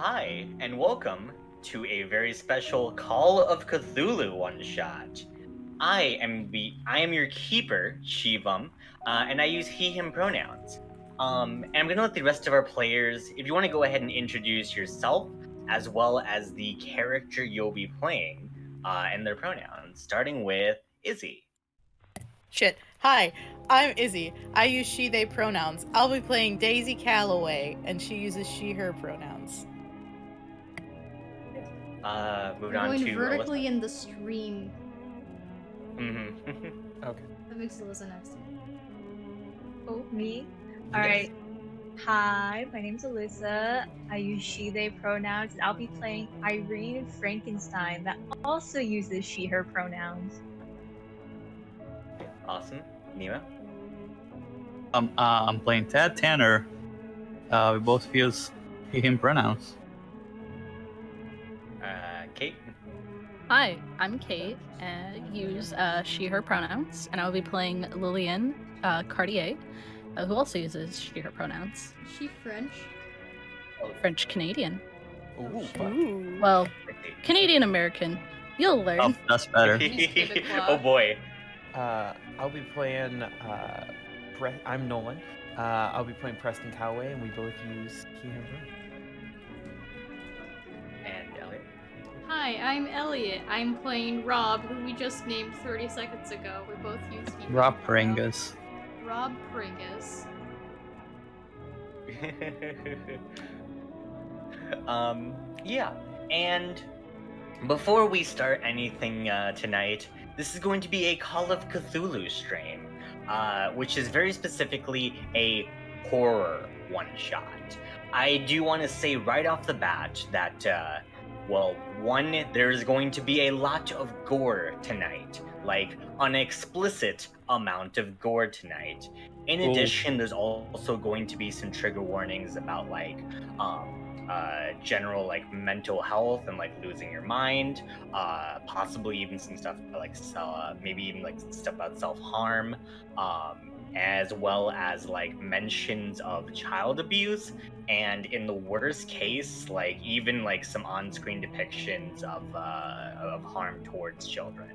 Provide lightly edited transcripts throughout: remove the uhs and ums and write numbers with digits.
Hi, and welcome to a very special Call of Cthulhu one-shot. I am your keeper, Shivam, and I use he/him pronouns. And I'm gonna let the rest of our players, if you want to go ahead and introduce yourself, as well as the character you'll be playing, and their pronouns, starting with Izzy. Shit. Hi, I'm Izzy. I use she, they pronouns. I'll be playing Daisy Calloway, and she uses she, her pronouns. Moving We're on going to vertically in the stream. Mm-hmm. Okay. That makes Alyssa next. Oh, me? Alright. Hi, my name's Alyssa. I use she, they pronouns, and I'll be playing Irene Frankenstein that also uses she, her pronouns. Awesome. Nima? I'm playing Ted Tanner. We both use he/him pronouns. Kate? Hi, I'm Kate, and use she, her pronouns, and I'll be playing Lillian Cartier, who also uses she, her pronouns. Is she French? French Canadian. Ooh, Ooh. Well, Canadian American. You'll learn. Oh, that's better. Oh boy. I'll be playing. I'm Nolan. I'll be playing Preston Coway, and we both use he/him pronouns. And Elliot? Hi, I'm Elliot. I'm playing Rob, who we just named 30 seconds ago. We both use he. Rob Pringus. Rob Pringus. Yeah, and before we start anything tonight, this is going to be a Call of Cthulhu stream, which is very specifically a horror one-shot. I do want to say right off the bat that, one, there's going to be a lot of gore tonight, like an explicit amount of gore tonight. In addition, there's also going to be some trigger warnings about general mental health and losing your mind, possibly even some stuff maybe even stuff about self-harm, as well as mentions of child abuse, and in the worst case even some on-screen depictions of harm towards children.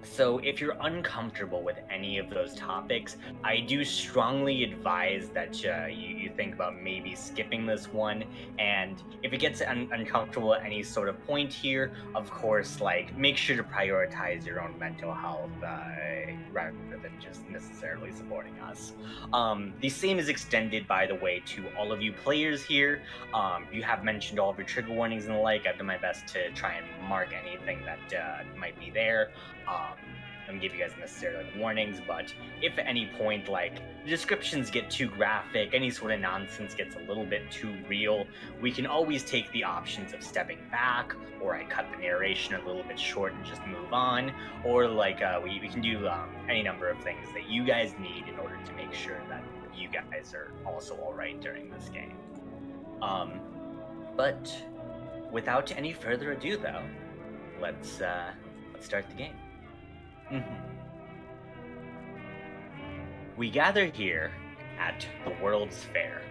So if you're uncomfortable with any of those topics, I do strongly advise that you think about maybe skipping this one. And if it gets uncomfortable at any sort of point here, of course, make sure to prioritize your own mental health rather than just necessarily supporting us. The same is extended, by the way, to all of you players here. You have mentioned all of your trigger warnings and the like. I've done my best to try and mark anything that might be there. And give you guys necessary warnings, but if at any point the descriptions get too graphic, any sort of nonsense gets a little bit too real, we can always take the options of stepping back, or I cut the narration a little bit short and just move on, or we can do any number of things that you guys need in order to make sure that you guys are also alright during this game. But without any further ado though, let's start the game. We gather here at the World's Fair.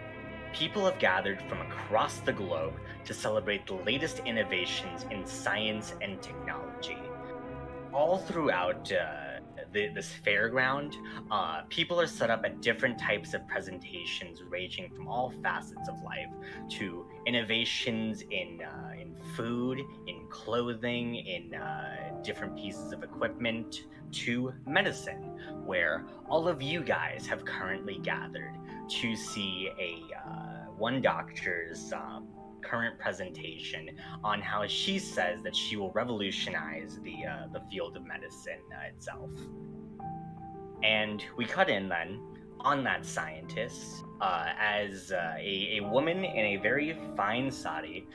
People have gathered from across the globe to celebrate the latest innovations in science and technology. All throughout this fairground, people are set up at different types of presentations ranging from all facets of life to innovations in food, in clothing, in different pieces of equipment, to medicine, where all of you guys have currently gathered to see one doctor's current presentation on how she says that she will revolutionize the field of medicine itself. And we cut in then on that scientist as a woman in a very fine sari,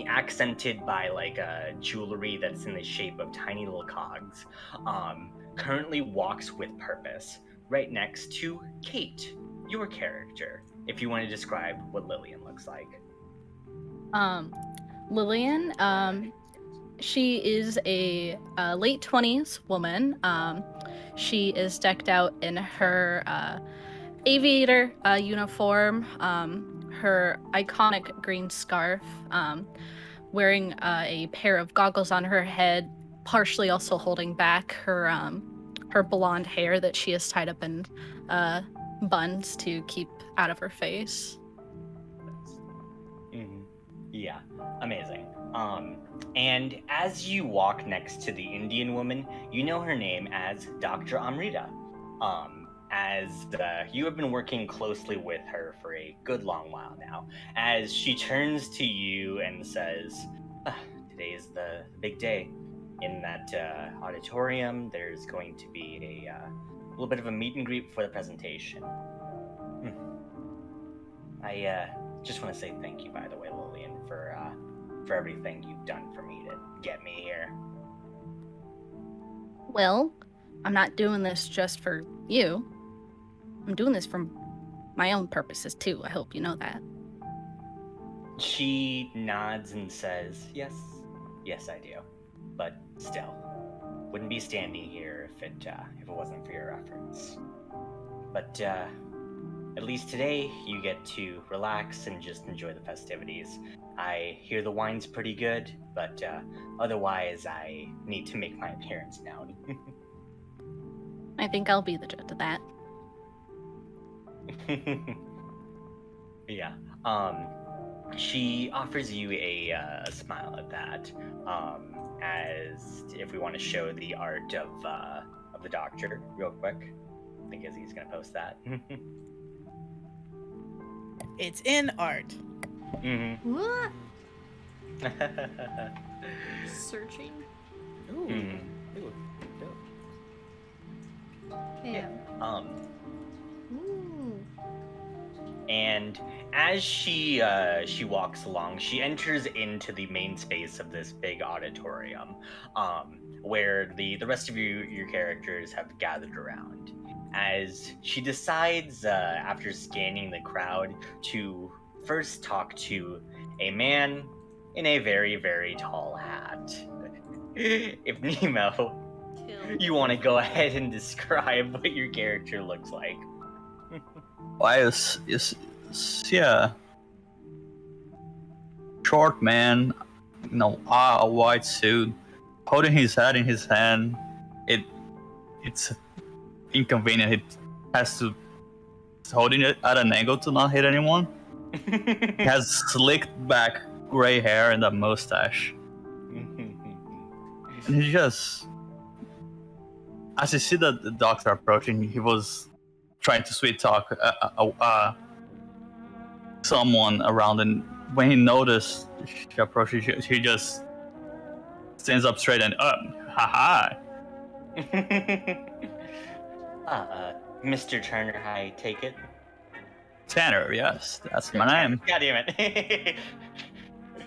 accented by jewelry that's in the shape of tiny little cogs, currently walks with purpose right next to Kate, your character, if you want to describe what Lillian looks like. Lillian, she is a late 20s woman. She is decked out in her aviator uniform. her iconic green scarf, wearing a pair of goggles on her head, partially also holding back her blonde hair that she has tied up in buns to keep out of her face. Yeah, amazing. And as you walk next to the Indian woman, you know her name as Dr. Amrita. As you have been working closely with her for a good long while now, as she turns to you and says, today is the big day. In that auditorium, there's going to be a little bit of a meet and greet before the presentation. I just want to say thank you, by the way, Lillian, for everything you've done for me to get me here. Well, I'm not doing this just for you. I'm doing this for my own purposes too. I hope you know that. She nods and says, yes, I do. But still, wouldn't be standing here if it wasn't for your efforts. But at least today, you get to relax and just enjoy the festivities. I hear the wine's pretty good, but otherwise, I need to make my appearance known. I think I'll be the judge of that. Yeah. She offers you a smile at that. As if we want to show the art of the doctor real quick. I think Izzy's gonna post that. It's in art. What? Mm-hmm. Searching. Ooh. Mm-hmm. Ooh, dope. Yeah. Ooh. And as she walks along, she enters into the main space of this big auditorium, where the rest of your characters have gathered around. As she decides, after scanning the crowd, to first talk to a man in a very, very tall hat. If Nemo, Kill. you want to go ahead and describe what your character looks like. Why is yeah, short man, a white suit, holding his head in his hand. It's inconvenient. It has to holding it at an angle to not hit anyone. He has slicked back gray hair and a mustache, and he just, as you see the doctor approaching, he was trying to sweet talk someone around, and when he noticed she approaches, he just stands up straight and haha. Mr. Turner, I take it. Tanner, yes, that's my name. God damn it.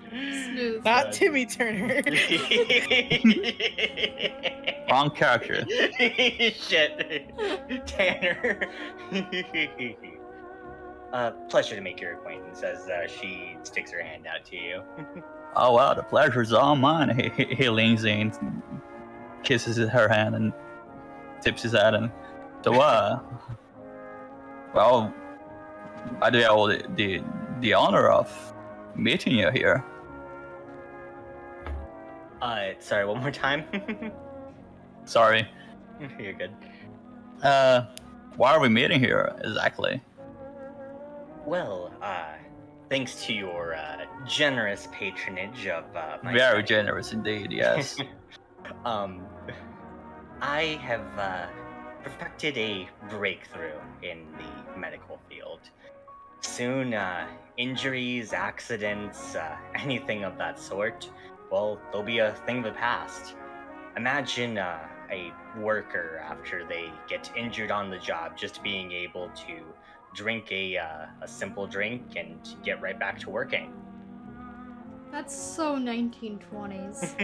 Smooth. Not Timmy Turner. Wrong character. Shit. Tanner. Pleasure to make your acquaintance, as she sticks her hand out to you. Oh wow, the pleasure's all mine. He leans in, kisses her hand, and tips his head. And so, well, I do have the honor of meeting you here. Sorry, one more time. Sorry. You're good. Why are we meeting here exactly? Well, thanks to your generous patronage of my Very site, generous indeed, yes. I have perfected a breakthrough in the medical field. Soon, injuries, accidents, anything of that sort, well, they'll be a thing of the past. Imagine a worker, after they get injured on the job, just being able to drink a simple drink and get right back to working. That's so 1920s.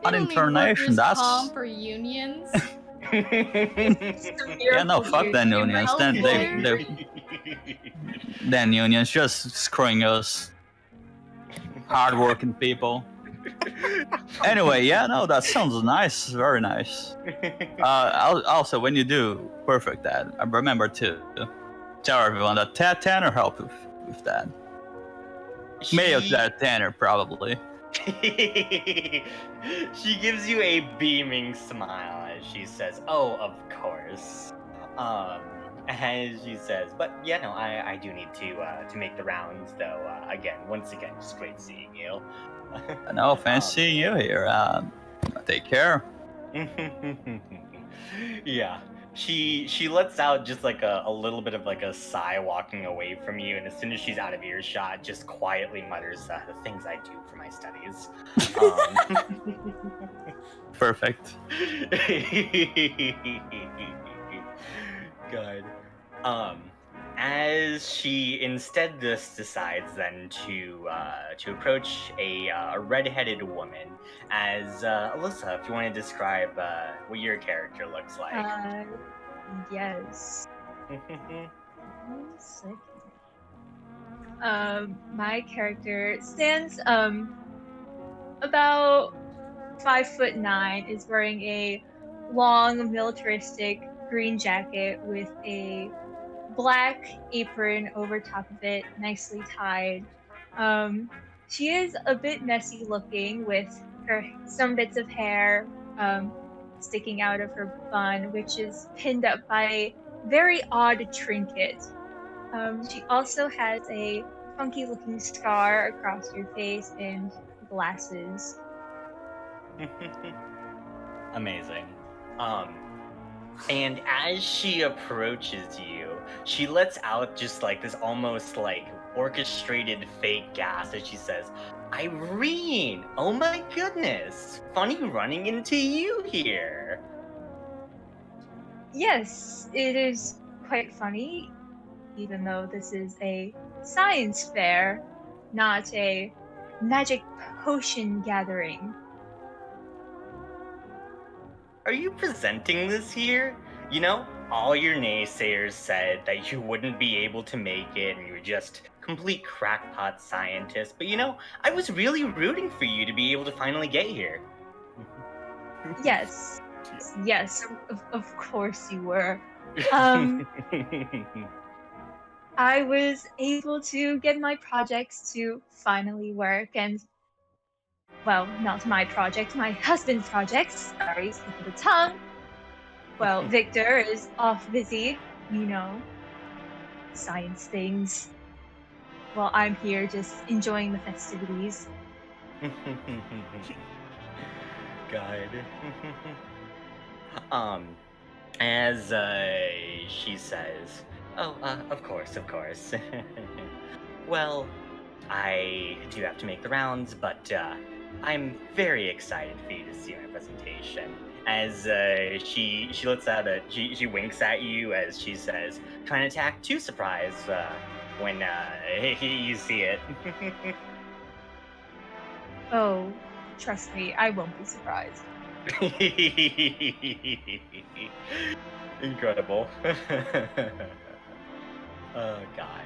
An internation, that's... comp or unions. Yeah, no, fuck them unions. Then unions just screwing us hardworking people. Anyway, yeah, no, that sounds nice, very nice. Also, when you do perfect that, remember to tell everyone that Tanner helped with that. Male She- to that Tanner, probably. She gives you a beaming smile as she says, "Oh, of course." As she says, "But yeah, no, I do need to make the rounds, though. Once again, just great seeing you." No, fancy seeing you here. Take care. Yeah. She lets out just like a little bit of like a sigh walking away from you, and as soon as she's out of earshot, just quietly mutters, "The things I do for my studies." Perfect. Good. As she instead just decides then to approach a redheaded woman, as Alyssa, if you want to describe what your character looks like. Yes. 1 second. My character stands about 5'9", is wearing a long militaristic green jacket with a black apron over top of it, nicely tied. She is a bit messy looking, with some bits of hair sticking out of her bun, which is pinned up by a very odd trinket. She also has a funky looking scar across her face and glasses. Amazing. And as she approaches you, she lets out just like this almost like orchestrated fake gas as she says, "Irene! Oh my goodness! Funny running into you here." Yes, it is quite funny, even though this is a science fair, not a magic potion gathering. Are you presenting this here? You know, all your naysayers said that you wouldn't be able to make it and you were just complete crackpot scientist, but you know, I was really rooting for you to be able to finally get here. Yes, of course you were. I was able to get my projects to finally work, and well, not my project, my husband's project. Sorry, slip of the tongue. Well, Victor is off busy, you know, science things. While I'm here just enjoying the festivities. God. As she says, "Oh, of course, of course." Well, I do have to make the rounds, but I'm very excited for you to see my presentation. As she lets out she winks at you as she says, "Try and attack 2 surprise when you see it." Oh, trust me, I won't be surprised. Incredible. Oh god.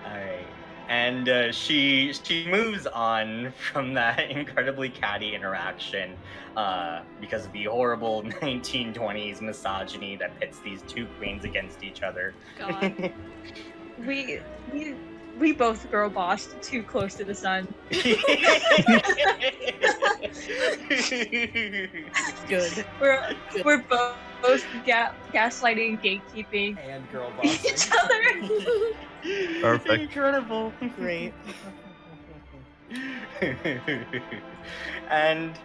Alright. And she moves on from that incredibly catty interaction because of the horrible 1920s misogyny that pits these 2 queens against each other. God. We both girl bossed too close to the sun. Good. We're both gaslighting, gatekeeping And girl each bossing. other. Perfect. Incredible. Great. And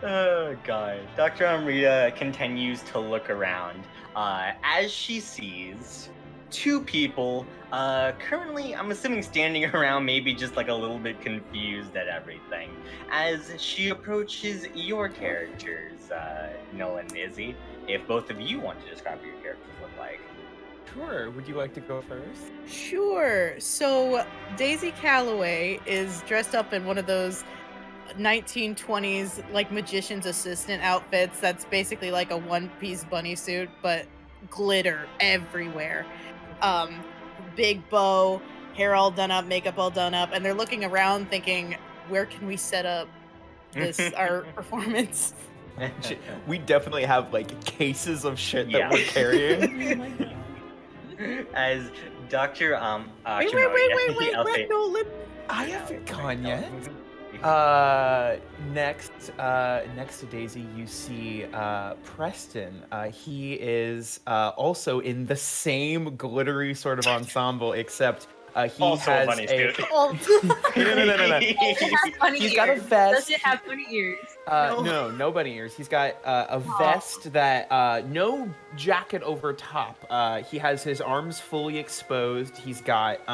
oh god, Dr. Amrita continues to look around as she sees 2 people currently, I'm assuming, standing around, maybe just like a little bit confused at everything, as she approaches your characters, Nolan and Izzy. If both of you want to describe what your characters look like. Sure. Would you like to go first? Sure. So Daisy Calloway is dressed up in one of those 1920s like magician's assistant outfits that's basically like a one-piece bunny suit, but glitter everywhere. Big bow, hair all done up, makeup all done up, and they're looking around thinking, where can we set up this our performance? We definitely have like cases of shit that Yeah. we're carrying. Oh my god. As Dr. Wait, Kimari, I'll what, say. Nolan? I haven't gone yet. Next to Daisy, you see Preston. He is also in the same glittery sort of ensemble, except he Also has a bunny suit. Oh, No. Does it have bunny He's ears? got a vest. Does it have bunny ears? No bunny ears. He's got a vest that no jacket over top. He has his arms fully exposed. He's got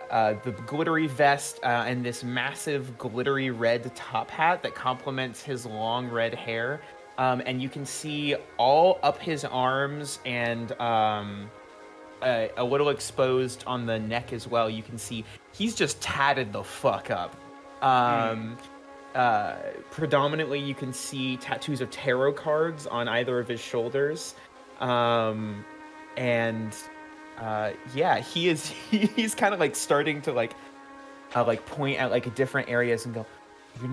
the glittery vest and this massive glittery red top hat that complements his long red hair. And you can see all up his arms and a little exposed on the neck as well. You can see he's just tatted the fuck up. Predominantly, you can see tattoos of tarot cards on either of his shoulders. Yeah, he's kind of like starting to like point at like different areas and go,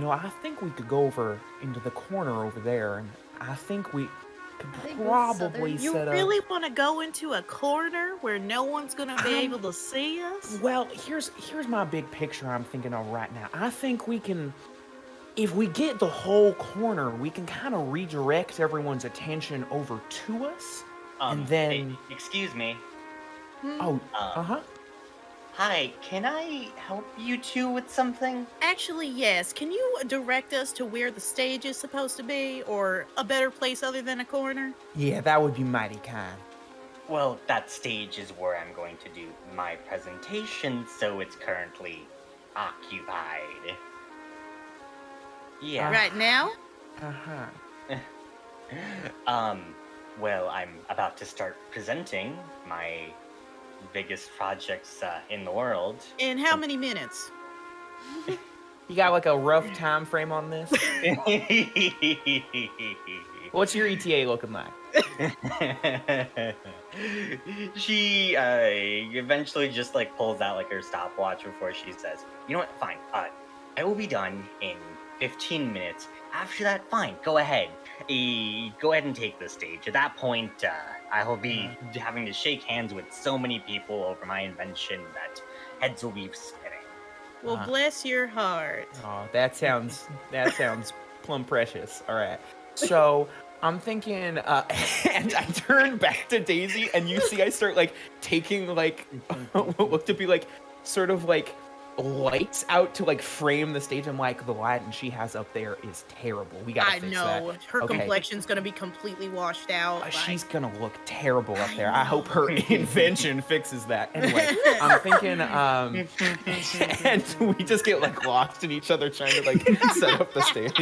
I think we could go over into the corner over there, and I think we could Are they both probably Southern? you set up. really want to go into a corner where no one's gonna be able to see us? Well, here's my big picture I'm thinking of right now. I think we can, if we get the whole corner, we can kind of redirect everyone's attention over to us, and then. Hey, excuse me. Oh, uh-huh. Hi, can I help you two with something? Actually, yes. Can you direct us to where the stage is supposed to be, or a better place other than a corner? Yeah, that would be mighty kind. Well, that stage is where I'm going to do my presentation, so it's currently occupied. Yeah. Right now? Uh-huh. Well, I'm about to start presenting my biggest projects in the world. In how many minutes? You got like a rough time frame on this? What's your ETA looking like? She eventually just like pulls out like her stopwatch before she says, "You know what? Fine. I will be done in 15 minutes. After that, fine. Go ahead. Go ahead and take the stage. At that point, I will be having to shake hands with so many people over my invention that heads will be spinning." Well, bless your heart. Oh, that sounds plumb precious. All right. So I'm thinking, and I turn back to Daisy, and you see I start like taking like what look to be like sort of like lights out to like frame the stage. I'm like, the lighting she has up there is terrible. We gotta I fix know. that. Her Okay. complexion's gonna be completely washed out. She's gonna look terrible up there. I hope her invention fixes that. Anyway, I'm thinking, and we just get like lost in each other trying to like set up the stage.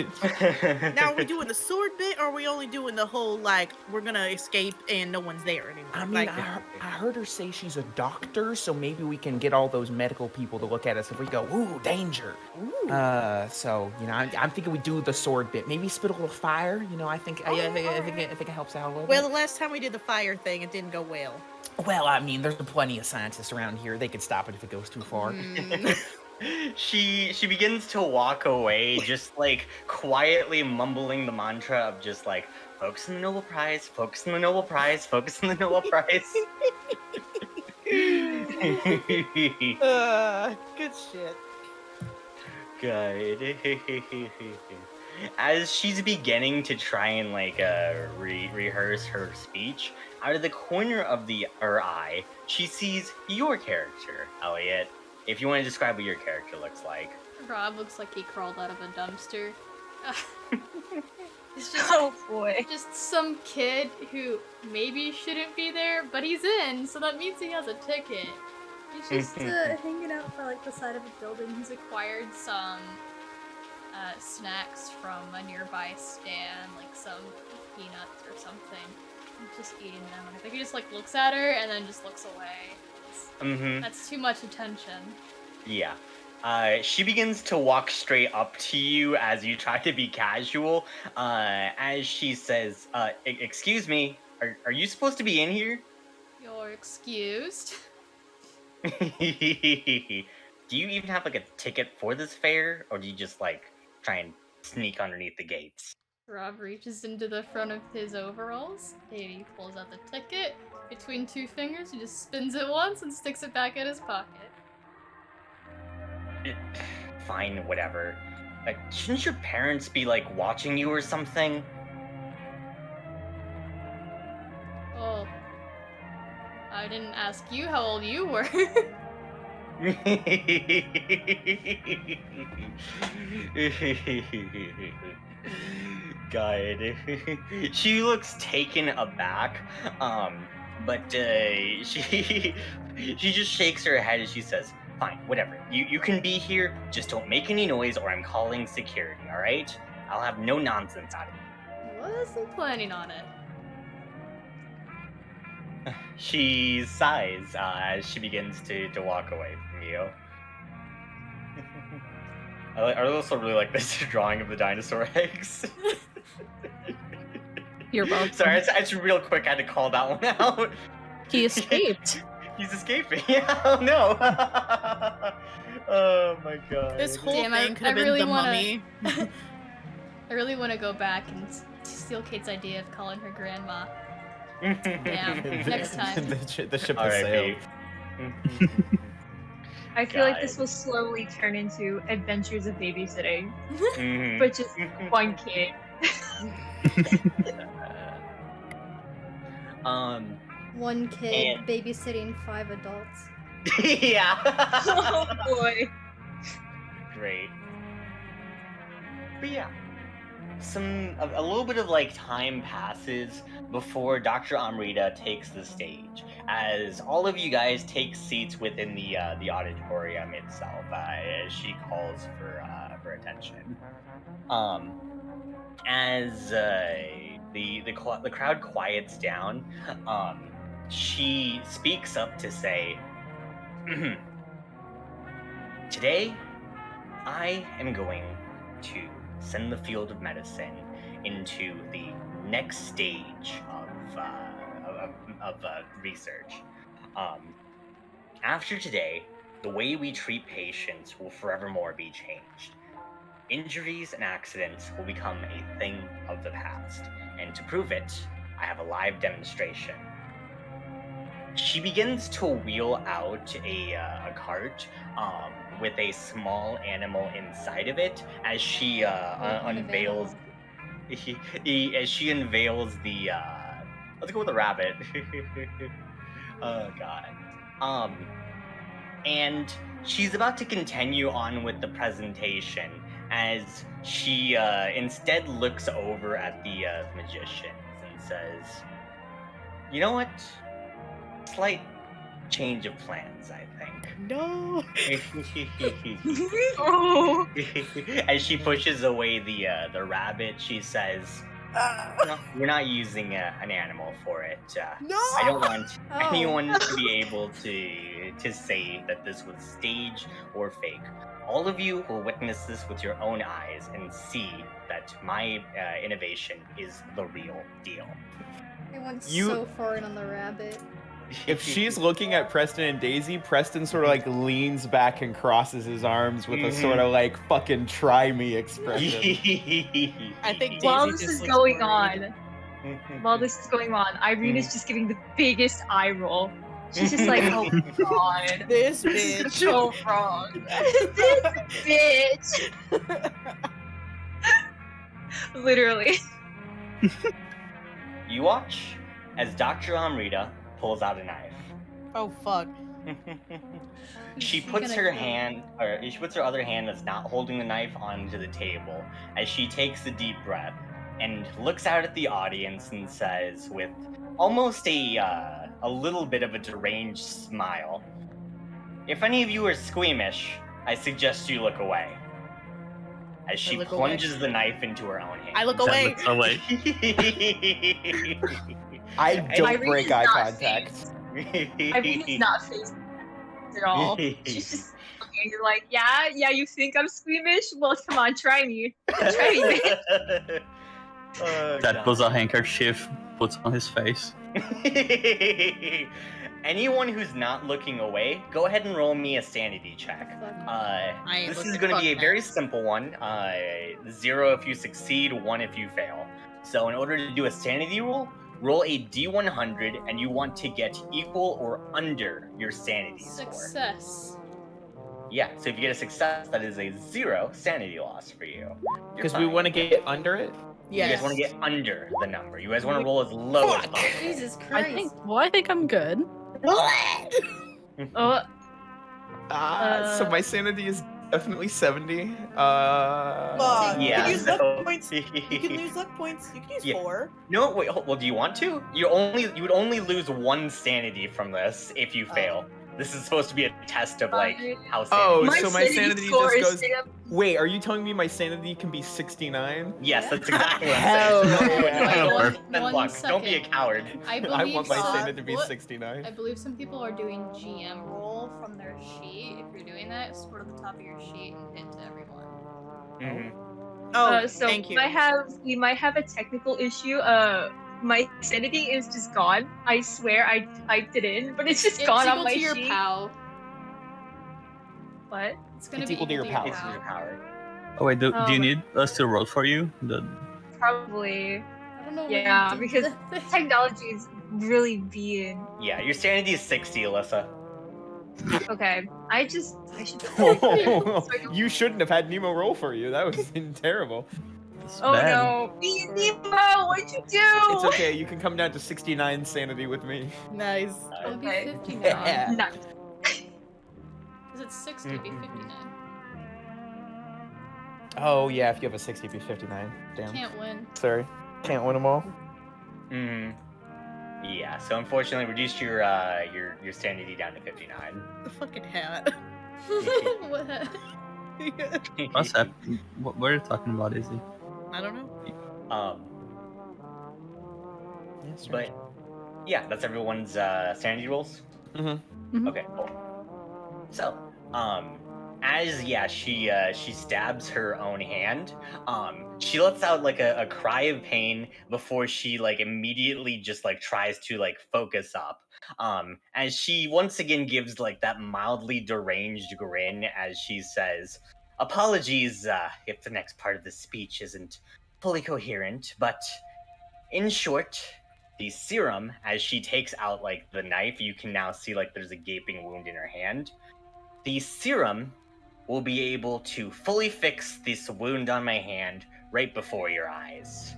Now, are we doing the sword bit, or are we only doing the whole, like, we're gonna escape and no one's there anymore? I mean, like, I heard her say she's a doctor, so maybe we can get all those medical people to look at us if we go, ooh, danger. Ooh. So I'm thinking we do the sword bit. Maybe spit a little fire. I think it helps out a little Well, bit. the last time we did the fire thing, it didn't go well. Well, I mean, there's plenty of scientists around here. They could stop it if it goes too far. She begins to walk away, just like quietly mumbling the mantra of just like, focus on the Nobel Prize, focus on the Nobel Prize, focus on the Nobel Prize. Good shit. Good. As she's beginning to try and like rehearse her speech, out of the corner of her eye, she sees your character, Elliot. If you want to describe what your character looks like. Rob looks like he crawled out of a dumpster. It's just, Oh boy. just some kid who maybe shouldn't be there, but he's in, so that means he has a ticket. He's just hanging out by like the side of a building. He's acquired some snacks from a nearby stand, like some peanuts or something. He's just eating them. And I think he just like looks at her and then just looks away. That's too much attention. Yeah. She begins to walk straight up to you as you try to be casual. As she says, "Excuse me, are you supposed to be in here?" You're excused. Do you even have like a ticket for this fair, or do you just like try and sneak underneath the gates? Rob reaches into the front of his overalls. He pulls out the ticket between two fingers. He just spins it once and sticks it back in his pocket. Fine, whatever. Shouldn't your parents be, like, watching you or something? Well, I didn't ask you how old you were. God. She looks taken aback, but she just shakes her head and she says, "Fine, whatever. You can be here, just don't make any noise or I'm calling security, alright? I'll have no nonsense out of it." Wasn't planning on it. She sighs as she begins to walk away from you. I also really like this drawing of the dinosaur eggs. You're welcome. Sorry, I just real quick had to call that one out. He escaped. He's escaping. Oh no. Oh my god. This whole Damn, thing could have been really the wanna- mummy. I really want to go back and steal Kate's idea of calling her grandma. Damn, next time. The ship has sailed. R.I.P. I feel like God. this will slowly turn into Adventures of Babysitting, Mhm. but just one kid. One kid And- babysitting 5 adults. Yeah. Oh boy. Great. But yeah, a little bit of like time passes before Dr. Amrita takes the stage, as all of you guys take seats within the auditorium itself, as she calls for attention. As the crowd quiets down, she speaks up to say, "Today, I am going to send the field of medicine into the next stage of research. After today, the way we treat patients will forevermore be changed. Injuries and accidents will become a thing of the past, and to prove it, I have a live demonstration." She begins to wheel out a cart with a small animal inside of it as she unveils. As she unveils the. Let's go with a rabbit. Oh god. And she's about to continue on with the presentation as she instead looks over at the magicians and says, "You know what? Slight change of plans, I think." No. Oh. As she pushes away the rabbit, she says, "No, we're not using an animal for it. No. I don't want Oh. anyone to be able to say that this was stage or fake. All of you will witness this with your own eyes and see that my innovation is the real deal." I went You- so far in on the rabbit. If she's looking at Preston and Daisy, Preston sort of like leans back and crosses his arms with a sort of like fucking try me expression. I think While Daisy this just is looks going worried. on, Irene is just giving the biggest eye roll. She's just like, "Oh god, This this is bitch. so wrong. This bitch." Literally. You watch as Dr. Amrita pulls out a knife. Oh fuck. She She's puts gonna her kill hand, or she puts her other hand that's not holding the knife onto the table as she takes a deep breath and looks out at the audience and says, with almost a little bit of a deranged smile, "If any of you are squeamish, I suggest you look away." As she look away. plunges the knife into her own hand. I look That away. looks away. I don't Irene break is eye not contact. Irene is not phased at all. She's just looking like, yeah, you think I'm squeamish? Well, come on, try me. Try me, man. Oh, That God. was a handkerchief put on his face. anyone who's not looking away, go ahead and roll me a sanity check. ain't This is looking going to be a fuck very that. simple one. 0 if you succeed, 1 if you fail. So in order to do a sanity roll a D100, and you want to get equal or under your sanity score. Success. Yeah, so if you get a success, that is a 0 sanity loss for you. Because we want to get under it. You guys Yes. want to get under the number. You guys want to roll as low as possible. Jesus I Christ. think I'm good. Oh, So my sanity is definitely 70. Yeah, you can use so- luck points. You can use luck points. You can use Yeah. 4. No, wait. Well, do you want to? You would only lose 1 sanity from this if you fail. This is supposed to be a test of like how sanity. Oh, is. so my sanity score just is goes. straight up- Wait, are you telling me my sanity can be 69? Yes, that's exactly what Hell I'm saying. yeah. No, One- then one luck. Don't be a second. coward. I I believe want my some sanity to be people- 69. I believe some people are doing GM roll from their sheet. If you're doing that, scroll to the top of your sheet and hit to everyone. Mhm. Oh, so thank you. we might have a technical issue. My sanity is just gone. I swear I typed it in, but it's just It's gone equal on my to your sheet. POW. What? It's gonna It's be equal to your POW. It's your power. Oh wait, do Oh you my- need us to roll for you? Probably. I don't know. Yeah, what you because did. technology is really being Yeah, your sanity is 60, Alyssa. okay. I should. You shouldn't have had Nemo roll for you. That was terrible. It's Oh bad. no, Nemo, what'd you do? It's okay. You can come down to 69 sanity with me. Nice. It'll be Okay. 59. Yeah. No. Because it's 60, it'd be 59. Oh yeah, if you have a 60, it'd be 59. Damn. Can't win. Sorry, can't win them all. Hmm. Yeah. So unfortunately, reduced your sanity down to 59. The fucking hat. What? What's that? What are you talking about, Izzy? I don't know. Yes, But yeah, that's everyone's sanity rolls. Mm-hmm. Okay, cool. So, as she stabs her own hand, she lets out like a cry of pain before she like immediately just like tries to like focus up. As she once again gives like that mildly deranged grin as she says, "Apologies if the next part of the speech isn't fully coherent, but in short, the serum, as she takes out like the knife, you can now see like there's a gaping wound in her hand. The serum will be able to fully fix this wound on my hand right before your eyes."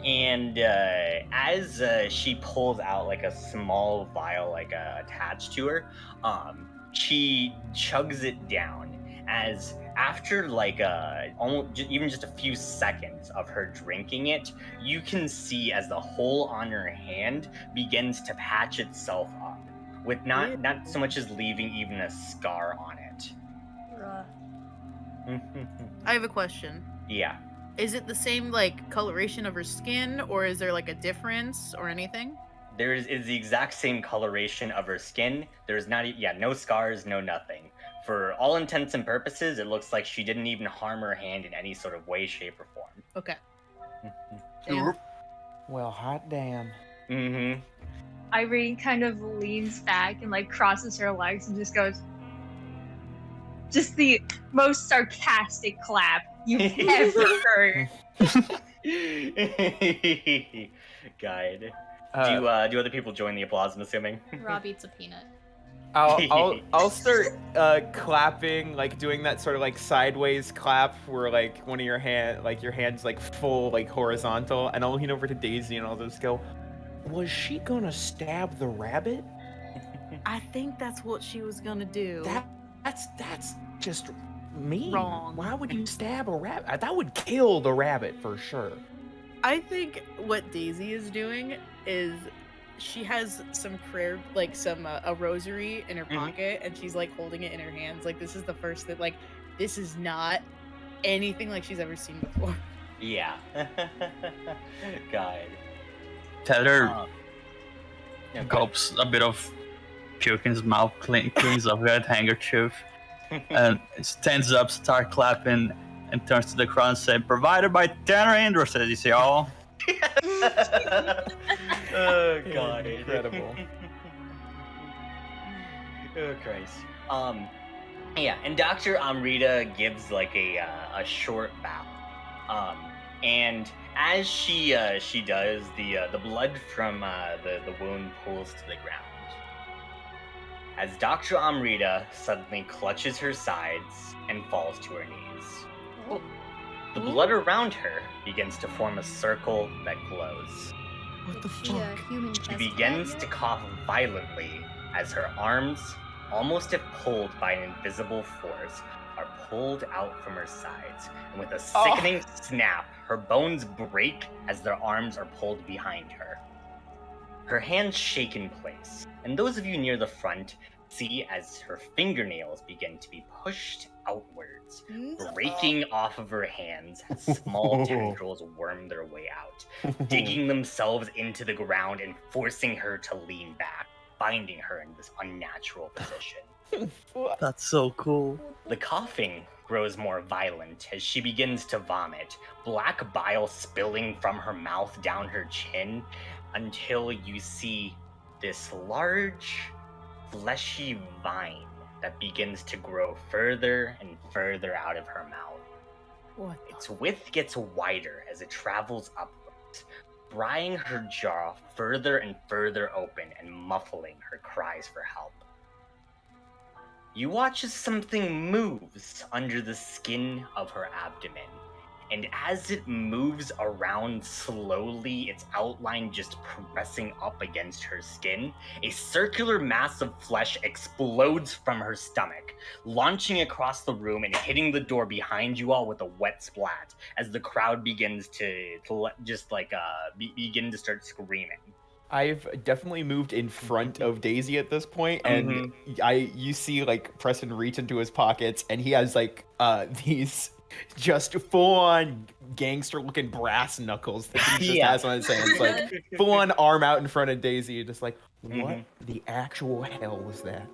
And as she pulls out like a small vial like attached to her, she chugs it down. As after like even just a few seconds of her drinking it, you can see as the hole on her hand begins to patch itself up, with not so much as leaving even a scar on it. I have a question. Yeah. Is it the same like coloration of her skin, or is there like a difference or anything? There is the exact same coloration of her skin. There's no scars, no nothing. For all intents and purposes, it looks like she didn't even harm her hand in any sort of way, shape, or form. Okay. Damn. Well, hot damn. Mm-hmm. Irene kind of leans back and like crosses her legs and just goes, just the most sarcastic clap you've ever heard. Guide. Do other people join the applause? I'm assuming. Rob eats a peanut. I'll start clapping, like doing that sort of like sideways clap where like one of your your hands like full like horizontal, and I'll lean over to Daisy and I'll just go, "Was she gonna stab the rabbit?" I think that's what she was gonna do. That's just mean. Wrong. Why would you stab a rabbit? That would kill the rabbit for sure. I think what Daisy is doing is she has some prayer, like a rosary in her pocket, and she's like holding it in her hands. Like this is the first that like this is not anything like she's ever seen before. Yeah. Guide. Tether Yeah, gulps a bit of puke in his mouth, cleans off that handkerchief, and stands up, starts clapping, and turns to the crowd and says, "Provided by Tanner Industries, y'all." Oh god. Incredible. Oh Christ. Yeah, and Dr. Amrita gives like a short bow. And as she does, the blood from the wound pools to the ground. As Dr. Amrita suddenly clutches her sides and falls to her knees. The blood around her begins to form a circle that glows. What the Is she a fuck? human She test begins bed to yet? cough violently as her arms, almost if pulled by an invisible force, are pulled out from her sides. And with a sickening snap, her bones break as their arms are pulled behind her. Her hands shake in place, and those of you near the front see as her fingernails begin to be pushed outwards, breaking off of her hands as small tendrils worm their way out, digging themselves into the ground and forcing her to lean back, binding her in this unnatural position. That's so cool. The coughing grows more violent as she begins to vomit, black bile spilling from her mouth down her chin, until you see this large, fleshy vine that begins to grow further and further out of her mouth. What? Its width gets wider as it travels upwards, prying her jaw further and further open and muffling her cries for help. You watch as something moves under the skin of her abdomen, and as it moves around slowly, its outline just pressing up against her skin, a circular mass of flesh explodes from her stomach, launching across the room and hitting the door behind you all with a wet splat as the crowd begins to begin to start screaming. I've definitely moved in front of Daisy at this point, and you see like Preston reach into his pockets, and he has like these just full-on gangster-looking brass knuckles that he just has on his hands, like full-on arm out in front of Daisy, just like, what the actual hell was that?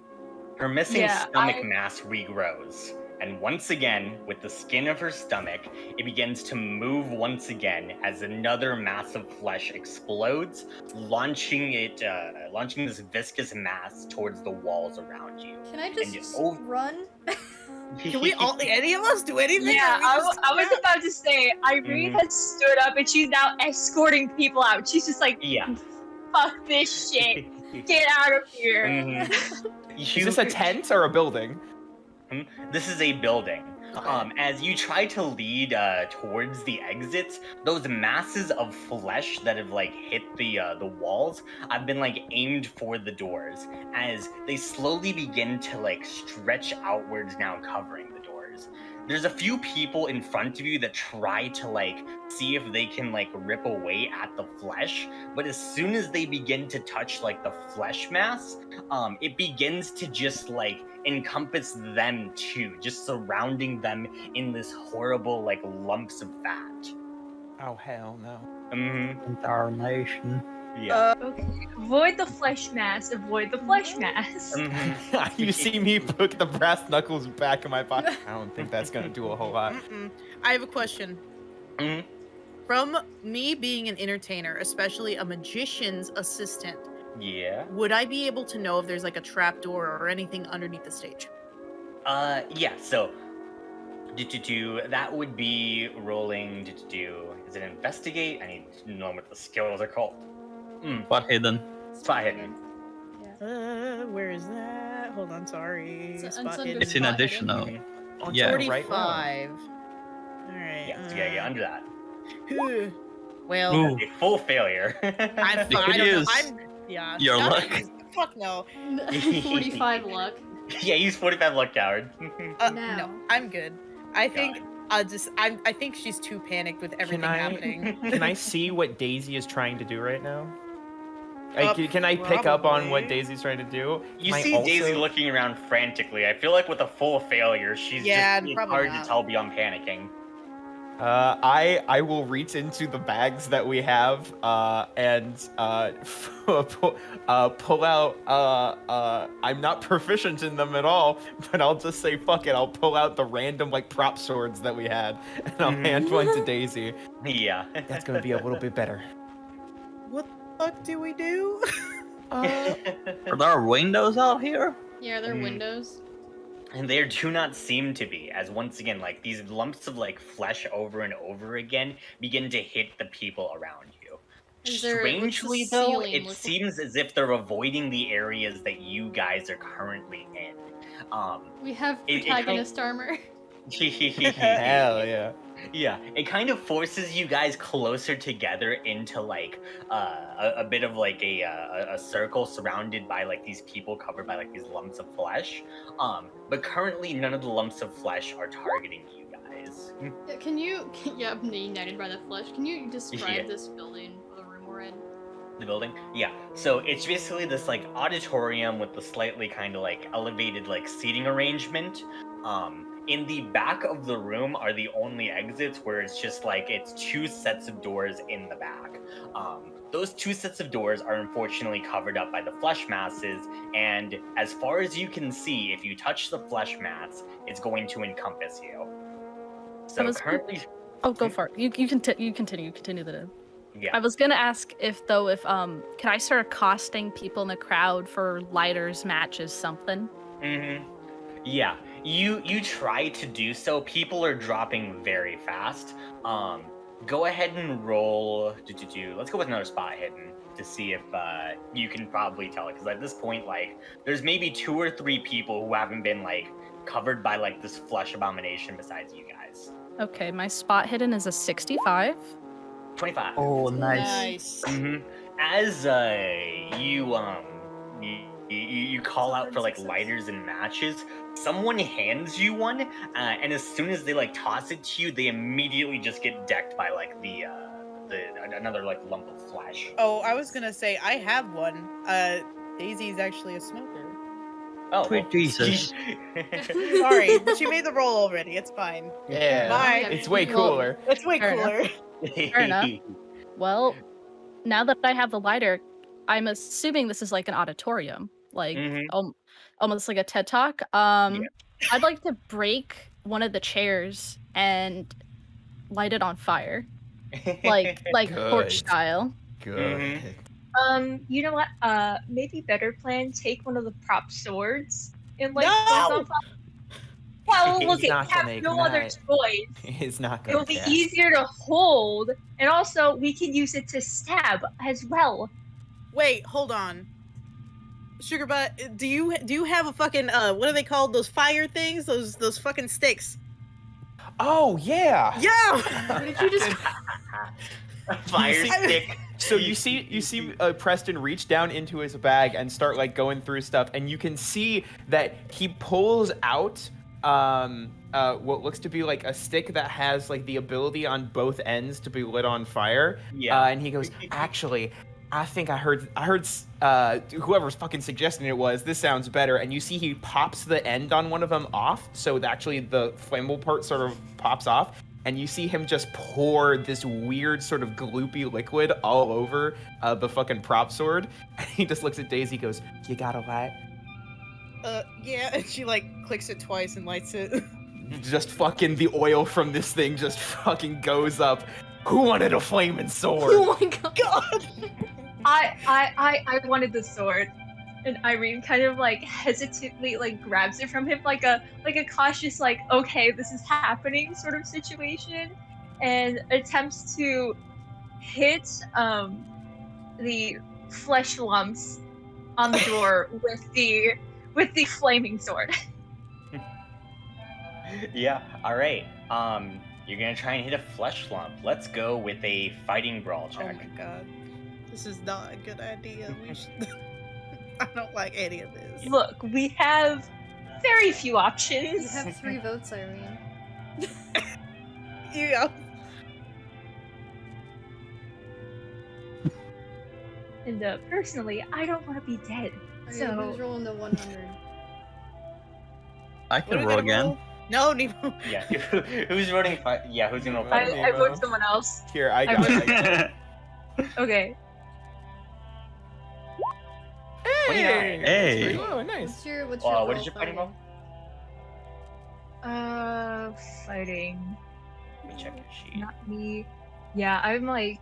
Her missing stomach mass regrows, and once again, with the skin of her stomach, it begins to move once again as another mass of flesh explodes, launching this viscous mass towards the walls around you. Can I just run? Can we all, any of us, do anything? Yeah, I was about to say, Irene has stood up and she's now escorting people out. She's just like, fuck this shit. Get out of here. Is this a tent or a building? This is a building. As you try to lead towards the exits, those masses of flesh that have like hit the walls have been like aimed for the doors as they slowly begin to like stretch outwards, now covering the doors. There's a few people in front of you that try to like see if they can like rip away at the flesh, but as soon as they begin to touch like the flesh mass, it begins to just like encompass them too, just surrounding them in this horrible like lumps of fat. Oh hell no. Entire nation. Yeah. Okay. Avoid the flesh mass. Avoid the flesh mass. You see me put the brass knuckles back in my pocket. I don't think that's gonna do a whole lot. I have a question. From me being an entertainer, especially a magician's assistant, would I be able to know if there's like a trap door or anything underneath the stage? Yeah, so that would be rolling is it investigate? I need to know what the skills are called. Spot hidden. Spot hidden. Where is that? Hold on, sorry. It's an additional. Yeah, 45. Alright. Yeah, so you gotta get under that. Well, a full failure. I'm fine. I don't know. Your luck. Fuck no. 45 luck. Yeah, use 45 luck, coward. No, I'm good. I think I think she's too panicked with everything happening. Can I see what Daisy is trying to do right now? Can I pick up on what Daisy's trying to do? You see Daisy looking around frantically. I feel like with a full failure, she's it's hard to tell beyond panicking. I will reach into the bags that we have and pull out. I'm not proficient in them at all, but I'll just say fuck it. I'll pull out the random like prop swords that we had, and I'll hand one to Daisy. Yeah, that's gonna be a little bit better. fuck do we do? Are there windows out here? Yeah, there are windows. And there do not seem to be, as once again, like these lumps of like flesh over and over again begin to hit the people around you. Is there- Strangely what's the though, ceiling it look like? seems as if they're avoiding the areas that you guys are currently in. We have it protagonist armor. Hell yeah. Yeah, it kind of forces you guys closer together into like a bit of like a circle surrounded by like these people covered by like these lumps of flesh. But currently none of the lumps of flesh are targeting you guys. Yeah, can you? Yeah, I'm united by the flesh. Can you describe Yeah. this building or the room we're in? The building? Yeah. So it's basically this like auditorium with the slightly kind of like elevated like seating arrangement. In the back of the room are the only exits where it's just like it's two sets of doors in the back. Those two sets of doors are unfortunately covered up by the flesh masses, and as far as you can see, if you touch the flesh mats, it's going to encompass you. So currently, Oh, go for it. You continue the. yeah. I was gonna ask if can I start accosting people in the crowd for lighters, matches, something? Yeah, you try to do so. People are dropping very fast. Go ahead and roll. Let's go with another spot hidden to see if you can probably tell it. Because at this point, like, there's maybe 2 or 3 people who haven't been like covered by like this flesh abomination besides you guys. Okay, my spot hidden is a 65. 25. Oh, nice. As you call out for like lighters and matches, someone hands you one, and as soon as they like toss it to you, they immediately just get decked by like the another like lump of flesh. Oh, I was gonna say I have one. Daisy's actually a smoker. Oh, Sweet Jesus. Sorry, but she made the roll already. It's fine. Yeah. Bye. It's way cooler. It's way Fair cooler. Fair enough. Well, now that I have the lighter, I'm assuming this is like an auditorium, like almost like a TED Talk. I'd like to break one of the chairs and light it on fire, like torch style. Good. You know what? Maybe better plan. Take one of the prop swords and like. No! Well, He's look, you not gonna have no other ignite. choice. It's not gonna It'll be cast. easier to hold, and also we can use it to stab as well. Wait, hold on. Sugar butt, do you have a fucking what are they called? Those fire things? Those fucking sticks. Oh yeah. Yeah. What did you just? Fire stick. So you see Preston reach down into his bag and start like going through stuff, and you can see that he pulls out what looks to be like a stick that has like the ability on both ends to be lit on fire. Yeah. And he goes, actually, I think I heard whoever's fucking suggesting it was, this sounds better. And you see he pops the end on one of them off, so actually the flammable part sort of pops off. And you see him just pour this weird sort of gloopy liquid all over the fucking prop sword. And he just looks at Daisy, goes, "You got a light?" Yeah, and she like clicks it twice and lights it. Just fucking the oil from this thing just fucking goes up. Who wanted a flaming sword? Oh my god! I wanted the sword. And Irene kind of like hesitantly like grabs it from him like a cautious like, okay, this is happening sort of situation, and attempts to hit the flesh lumps on the door with the flaming sword. Yeah. All right. You're gonna try and hit a flesh lump. Let's go with a fighting brawl Oh check. my god. This is not a good idea. We should... I don't like any of this. Look, we have very few options. You have 3 votes, Irene. Yeah. And personally, I don't want to be dead. Alright, So who's rolling the 100? I What can are we roll gonna again. roll? No, Nemo. Yeah. Who's voting? Yeah. Who's gonna roll I fighting? vote someone else. Here, I got it. Okay. Hey! Hey. Oh, nice. What's your What roll, is your fighting roll? Fighting. Let me check your sheet. Not me. Yeah, I'm like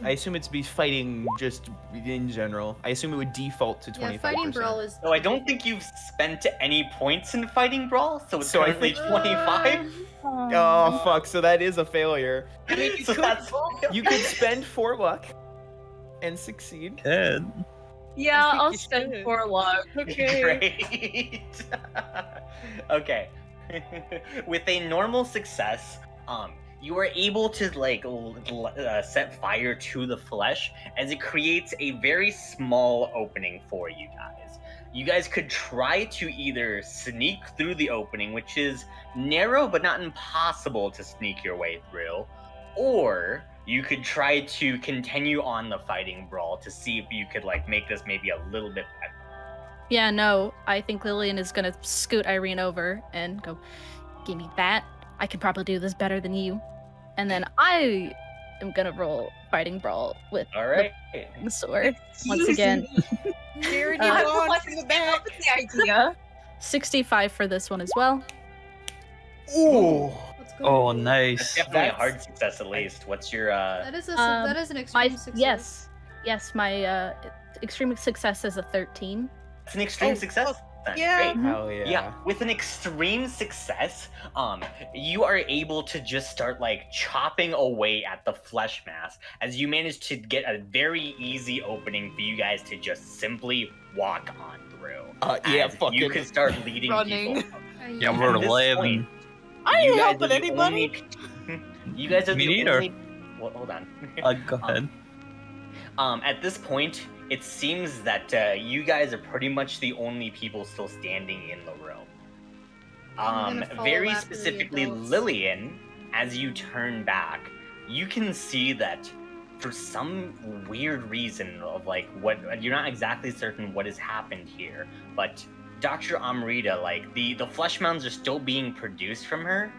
I assume it's be fighting just in general. I assume it would default to 25%. Yeah, fighting brawl is. So I don't think you've spent any points in fighting brawl, so it's So I currently think- 25. Oh fuck! So that is a failure. I mean, you So could that's You could spend 4 luck and succeed. Good. Yeah, I think I'll you spend should. 4 luck. Okay. Great. Okay. With a normal success, you are able to set fire to the flesh as it creates a very small opening for you guys. You guys could try to either sneak through the opening, which is narrow but not impossible to sneak your way through, or you could try to continue on the fighting brawl to see if you could make this maybe a little bit better. Yeah, no, I think Lillian is gonna scoot Irene over and go, give me that. I can probably do this better than you. And then I am gonna roll fighting brawl with All right. the sword. Once again, Cheering Uh, you on What from is the back. the idea? 65 for this one as well. Ooh. Let's go. Oh, That's nice. definitely a That's- hard success at least. What's your That is that is an My extreme success. yes, my extreme success is a 13. it's an extreme Oh, success. oh, then. yeah. Great. Hell yeah. Yeah, with an extreme success, you are able to just start chopping away at the flesh mass as you manage to get a very easy opening for you guys to just simply walk on through. Yeah, As fucking. you can start leading Running. people. Yeah, At we're this 11. point, I you ain't guys helping are the anybody. you guys are Me the neither. only. Well, hold on. Go ahead. At this point, it seems that you guys are pretty much the only people still standing in the room. I'm gonna follow Very after the specifically, adults. Lillian, as you turn back, you can see that for some weird reason of what you're not exactly certain what has happened here, but Dr. Amrita, the flesh mounds are still being produced from her,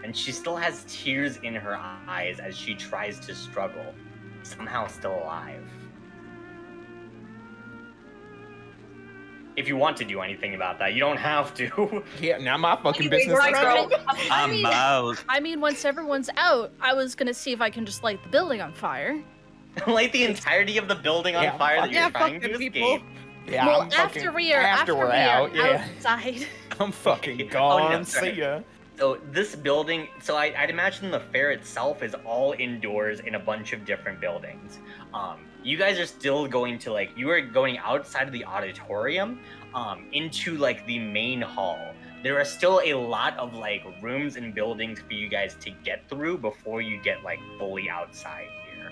and she still has tears in her eyes as she tries to struggle, somehow still alive. If you want to do anything about that, you don't have to. Yeah, now my fucking Anyway, business. right, is girl. out. I'm out. I mean, once everyone's out, I was gonna see if I can just light the building on fire. Light the entirety of the building on Yeah, fire that fuck you're yeah, trying fuck to them people. escape. Yeah, well, I'm fucking, after we are out. Yeah, outside. I'm fucking Oh, gone. no, sorry. See ya. So this building, I'd imagine the fair itself is all indoors in a bunch of different buildings. You guys are still going to you are going outside of the auditorium, into the main hall. There are still a lot of rooms and buildings for you guys to get through before you get fully outside here.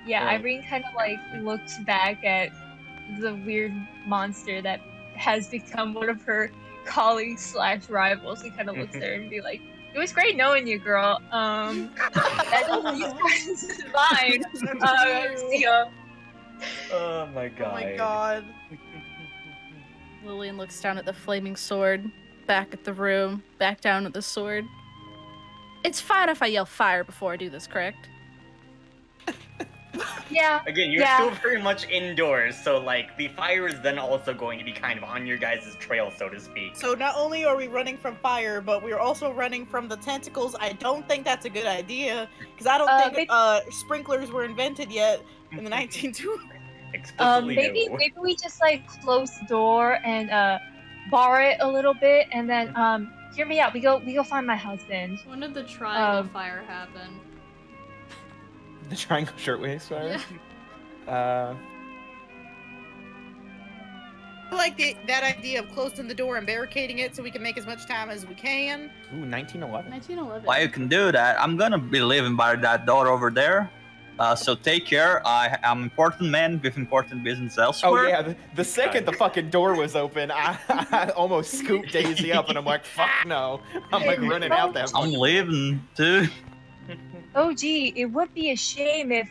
Yeah, Right. Irene kind of looks back at the weird monster that has become one of her colleagues / rivals. He kind of looks at her and be like, "It was great knowing you, girl. That is fine. See ya." Oh my god. Oh my god. Lillian looks down at the flaming sword, back at the room, back down at the sword. It's fine if I yell fire before I do this, correct? Yeah. Again, you're Yeah. still very much indoors, so the fire is then also going to be kind of on your guys' trail, so to speak. So not only are we running from fire, but we're also running from the tentacles. I don't think that's a good idea because I don't think sprinklers were invented yet in the 1920s. Explicitly Maybe no. maybe we just close the door and bar it a little bit, and then hear me out. We go find my husband. When did the triangle fire happen? The triangle shirtwaist fire. Yeah. I like that idea of closing the door and barricading it so we can make as much time as we can. Ooh, 1911. 1911. Why you can do that? I'm gonna be living by that door over there. So take care. I am important man with important business Oh elsewhere. yeah, the second the fucking door was open, I almost scooped Daisy up, and I'm like, fuck no. I'm running out that I'm fucking leaving too. Oh gee, it would be a shame if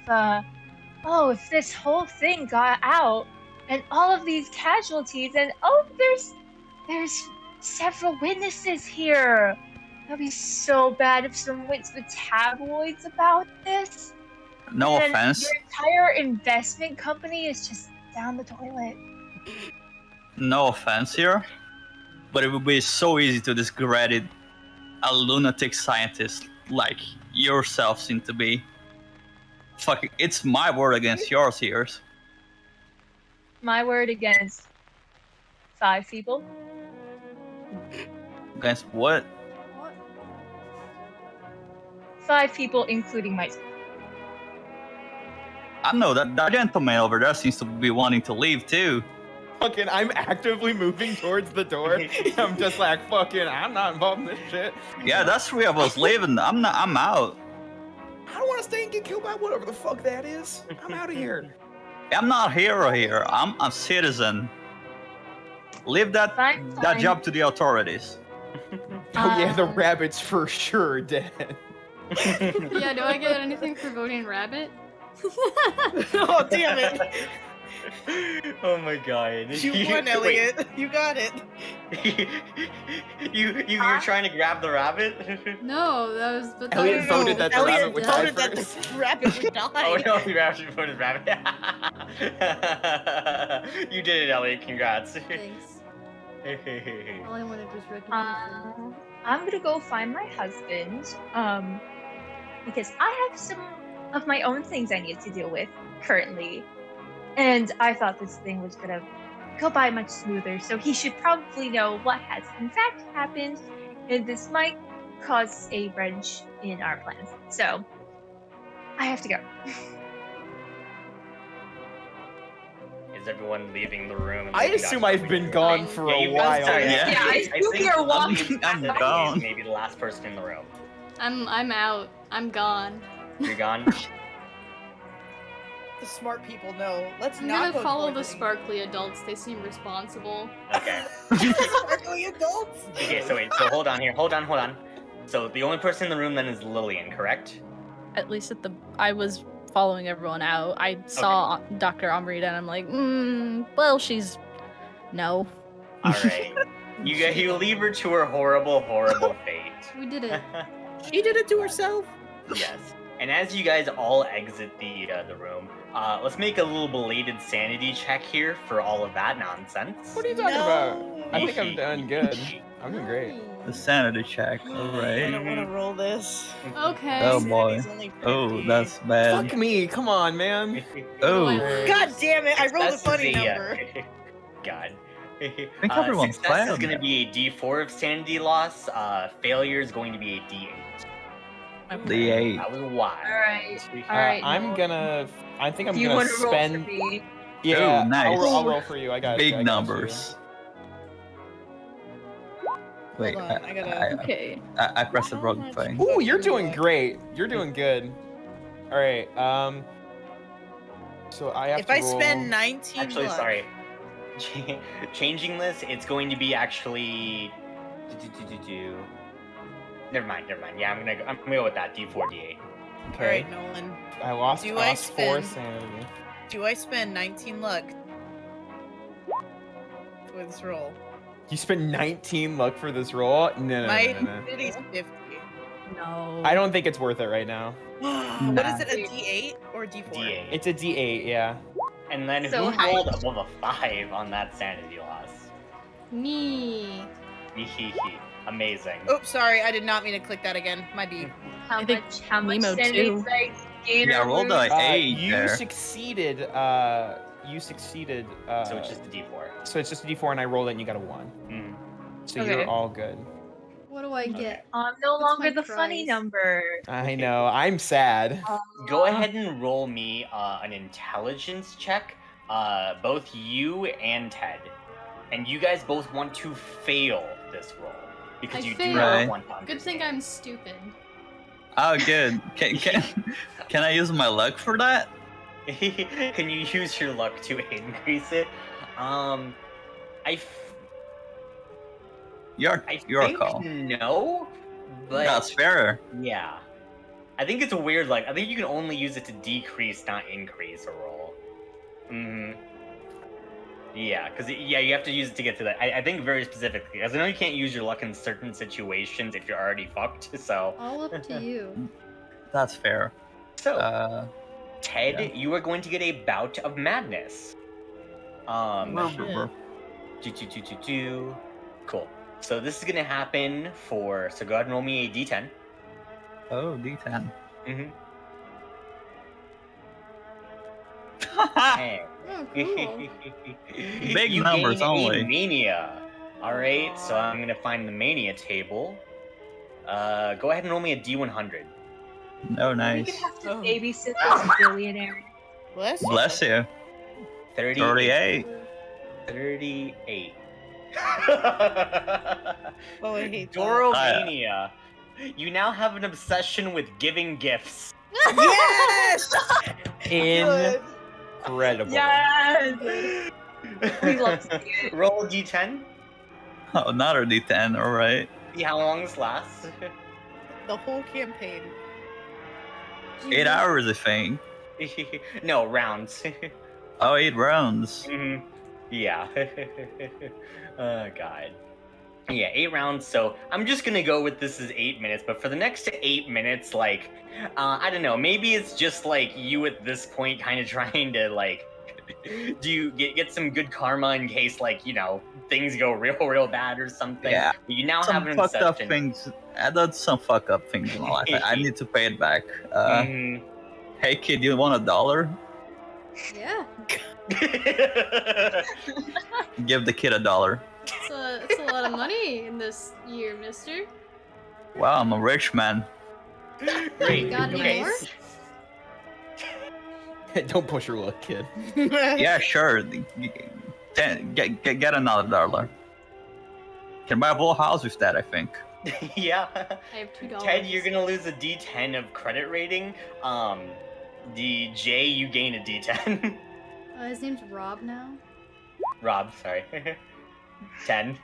if this whole thing got out and all of these casualties, and there's several witnesses here. That'd be so bad if someone went to the tabloids about this. No And offense. your entire investment company is just down the toilet. No offense here. But it would be so easy to discredit a lunatic scientist like yourself seem to be. Fucking, it's my word against yours here. My word against 5 people. Against what? What? 5 people, including myself. I know that gentleman over there seems to be wanting to leave too. Fucking, I'm actively moving towards the door. I'm just like, fucking, I'm not involved in this shit. Yeah, that's 3 of us leaving. I'm out. I don't want to stay and get killed by whatever the fuck that is. I'm out of here. I'm not a hero here. I'm a citizen. Leave that Fine, that fine. job to the authorities. Oh yeah, the rabbit's for sure dead. Yeah, do I get anything for voting rabbit? Oh damn it! Oh my god. You won, Wait, Elliot. You got it. you're trying to grab the rabbit? No, that was. But that Elliot was- voted that the Elliot rabbit would die voted that first. the rabbit would die. Oh no, you actually voted rabbit. You did it, Elliot. Congrats. Thanks. All I wanted was recognition. I'm gonna go find my husband, because I have some of my own things I need to deal with currently, and I thought this thing was gonna go by much smoother. So he should probably know what has in fact happened, and this might cause a wrench in our plans. So I have to go. Is everyone leaving the room? I assume I've been gone for a you while. guys are- Yeah. Yeah, I assume think you're walking. I'm Elliot gone. is maybe the last person in the room. I'm out. I'm gone. You're gone. The smart people know. Let's I'm not gonna go follow the toward sparkly adults. They seem responsible. Okay. sparkly adults. Okay, so wait, so hold on here. Hold on. So the only person in the room then is Lillian, correct? At least I was following everyone out. I saw Dr. Amrita and I'm like, well, she's no. Alright. You leave her to her horrible fate. We did it. She did it to herself. Yes. And as you guys all exit the room, let's make a little belated sanity check here for all of that nonsense. What are you talking about? I think I'm doing good. I'm doing great. The sanity check. I Alright. don't want to roll this. Okay. Oh boy. Sanity's only Oh, 50. that's bad. Fuck me, come on, man. Oh. God damn it! I rolled a Success funny is number. God. I think everyone's Success is fine. going to be a D4 of sanity loss. Failure is going to be a D8. The 8. That was wild. Alright. Alright. I think I'm If you gonna want to roll for spend. me, Yeah, Ooh, nice. I'll roll for you. I got it. Big I got numbers. Wait, Hold on, I gotta- Okay. I pressed the wrong thing. you. Ooh, you're doing great. You're doing good. All right. So I have If to I roll. spend 19 Actually, luck, sorry. Changing this, it's going to be actually. Never mind. Yeah, I'm gonna go with that D4, D8. Okay. Alright, Nolan. I lost Do I us 4 spend- sanity. Do I spend 19 luck for this roll? You spent 19 luck for this roll? No. My city's 50. No. I don't think it's worth it right now. What is it, a D8 or a D4? D8. It's a D8, yeah. And then So who how- rolled above a 5 on that sanity loss? Me. Amazing. Oops, sorry, I did not mean to click that again. My B. how I think much Nemo sanity too. did I gain Yeah, or roll lose? the 8 You there. succeeded. You succeeded. So it's just a D4. So it's just a D4, and I rolled it, and you got a 1. Mm. So Okay. you're all good. What do I get? I'm no What's longer my the funny prize? number. I know. I'm sad. Go ahead and roll me an intelligence check, both you and Ted. And you guys both want to fail this roll because I you do failed. not Right. want to Good thing understand. I'm stupid. Oh, good. Can I use my luck for that? Can you use your luck to increase it? Your I your think call. no, but That's fair. yeah. I think it's a weird, like, I think you can only use it to decrease, not increase a roll. Yeah, because, yeah, you have to use it to get to that. I think very specifically, because I know you can't use your luck in certain situations if you're already fucked, so... All up to you. That's fair. So, Ted, yeah. you are going to get a bout of madness. Sure. Cool. So this is gonna happen for, so go ahead and roll me a d10. Oh, D10. Mm-hmm. Oh, cool. Big You numbers gain only. a mania. All Oh, right, so God. I'm gonna find the mania table. Go ahead and roll me a D100. Oh, We nice. could have to Oh. babysit this billionaire. Bless you. Bless you. 38. 38. 38. Oh, I hate that. Doromania. You now have an obsession with giving gifts. Yes! Incredible. Yes! We love to see it. Roll a D10. Oh, another D10. All right. See how long this lasts. The whole campaign. 8 hours, I think. No, rounds. Oh, 8 rounds. Mhm. Yeah. Oh, God. Yeah, 8 rounds. So I'm just gonna go with this as 8 minutes. But for the next 8 minutes, like, I don't know. Maybe it's just like you at this point, kind of trying to like, do you get some good karma in case like things go real bad or something. Yeah. But you now Some have an fucked up obsession. things. I did some fucked up things in my life. I need to pay it back. Mhm. Hey, kid, you want $1? Yeah. Give the kid $1. It's a lot of money in this year, mister. Wow, I'm a rich man. Great. You got any Okay. more? Don't push your luck, kid. Yeah, sure. Get another $1. Can buy a whole house with that, I think. Yeah. I have $2. Ted, you're gonna lose a D10 of credit rating. The J, you gain a D10. His name's Rob now. Rob, sorry. 10.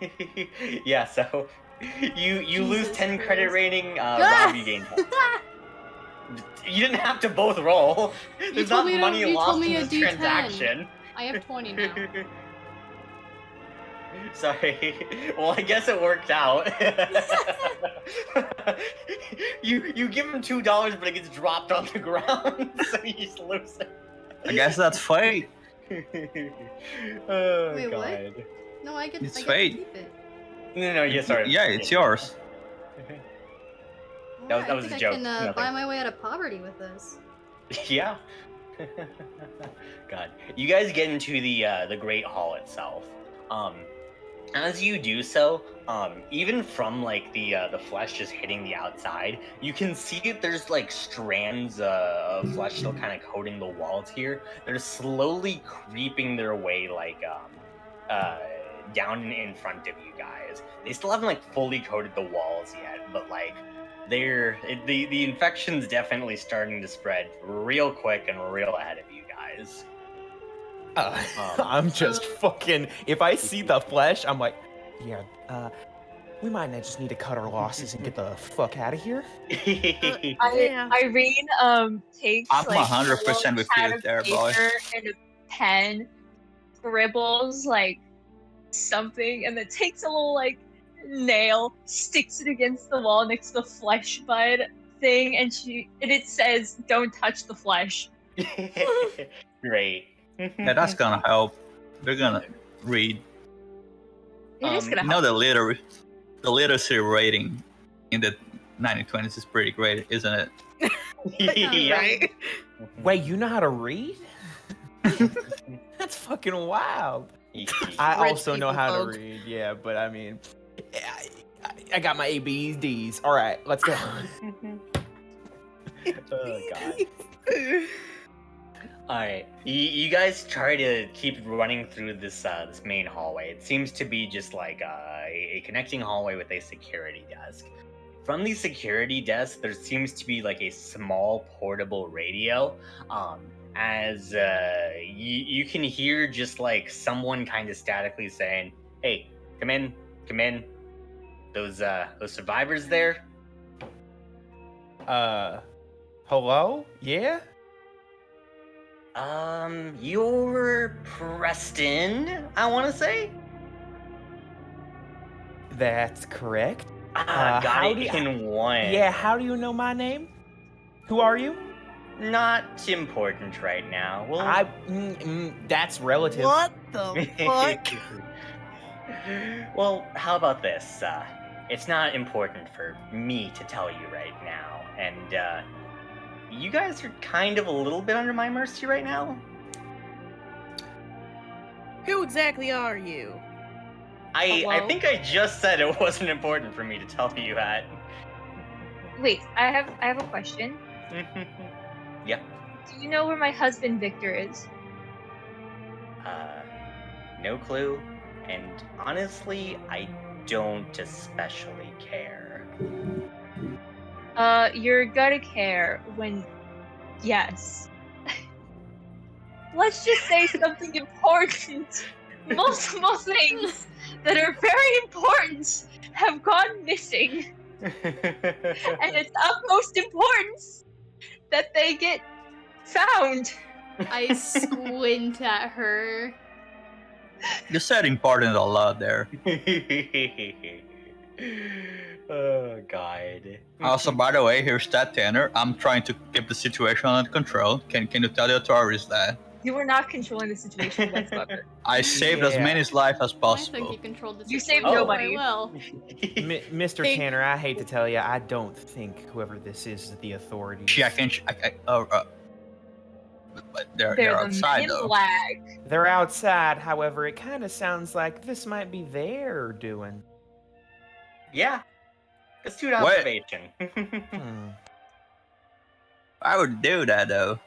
Yeah, so you lose Jesus 10 credit Christ. rating. Rob, you gain 10. You didn't have to both roll. There's not told me to- money you lost told me in a this D10. transaction. I have 20 now. Sorry. Well, I guess it worked out. you give him $2, but it gets dropped on the ground, so you just lose it. I guess that's fate. Oh, Wait, what? God. No, I get It's I get fate. to keep it. No, yeah, sorry. Yeah, it's yours. That I was think a joke, I can nothing. buy my way out of poverty with this. Yeah. God, you guys get into the Great Hall itself. As you do so, even from like the flesh just hitting the outside, you can see that there's like strands of flesh still kind of coating the walls here. They're slowly creeping their way like down in front of you guys. They still haven't like fully coated the walls yet, but like the infection's definitely starting to spread real quick and real ahead of you guys. I'm just fucking. If I see the flesh, I'm like, yeah. We might not just need to cut our losses and get the fuck out of here. Yeah. Irene takes I'm like 100% with pad you of there, boy. paper and a pen, scribbles like something, and then takes a little like nail, sticks it against the wall next to the flesh bud thing, and it says, "Don't touch the flesh." Great. Yeah, that's gonna help. They're gonna read. It is gonna You know, help. the literacy rating in the 1920s is pretty great, isn't it? Yeah. Right? Wait, you know how to read? That's fucking wild. I Rich also know people how folk. to read, yeah, but I mean, I got my A's, D's. All right, let's go. Oh, God. Alright, you guys try to keep running through this main hallway. It seems to be just like a connecting hallway with a security desk. From the security desk, there seems to be like a small portable radio. As you can hear just like someone kind of statically saying, "Hey, come in. Those survivors there." Hello? Yeah? You're Preston, I want to say. That's correct. Got how it do you- in one. Yeah, how do you know my name? Who are you? Not important right now. Well, That's relative. What the fuck? Well, how about this? It's not important for me to tell you right now. and you guys are kind of a little bit under my mercy right now. Who exactly are you? I Hello? think I just said it wasn't important for me to tell you that. Wait, I have a question. Yeah. Do you know where my husband Victor is? No clue, and honestly, I don't especially care. You're gonna care when. Yes. Let's just say something important. Multiple things that are very important have gone missing, and it's of most importance that they get found. I squint at her. You said important a lot there. Oh God. Also, by the way, here's that Tanner. I'm trying to keep the situation under control. Can you tell the authorities that? You were not controlling the situation whatsoever. I saved as Yeah. many lives as I think possible. you controlled the You situation saved quite nobody. well. Mr. Hey. Tanner, I hate to tell you, I don't think whoever this is the authorities. Yeah, but they're They're the outside men in though. black. They're outside, however, it kind of sounds like this might be their doing. Yeah. Astute What? observation. I would do that though.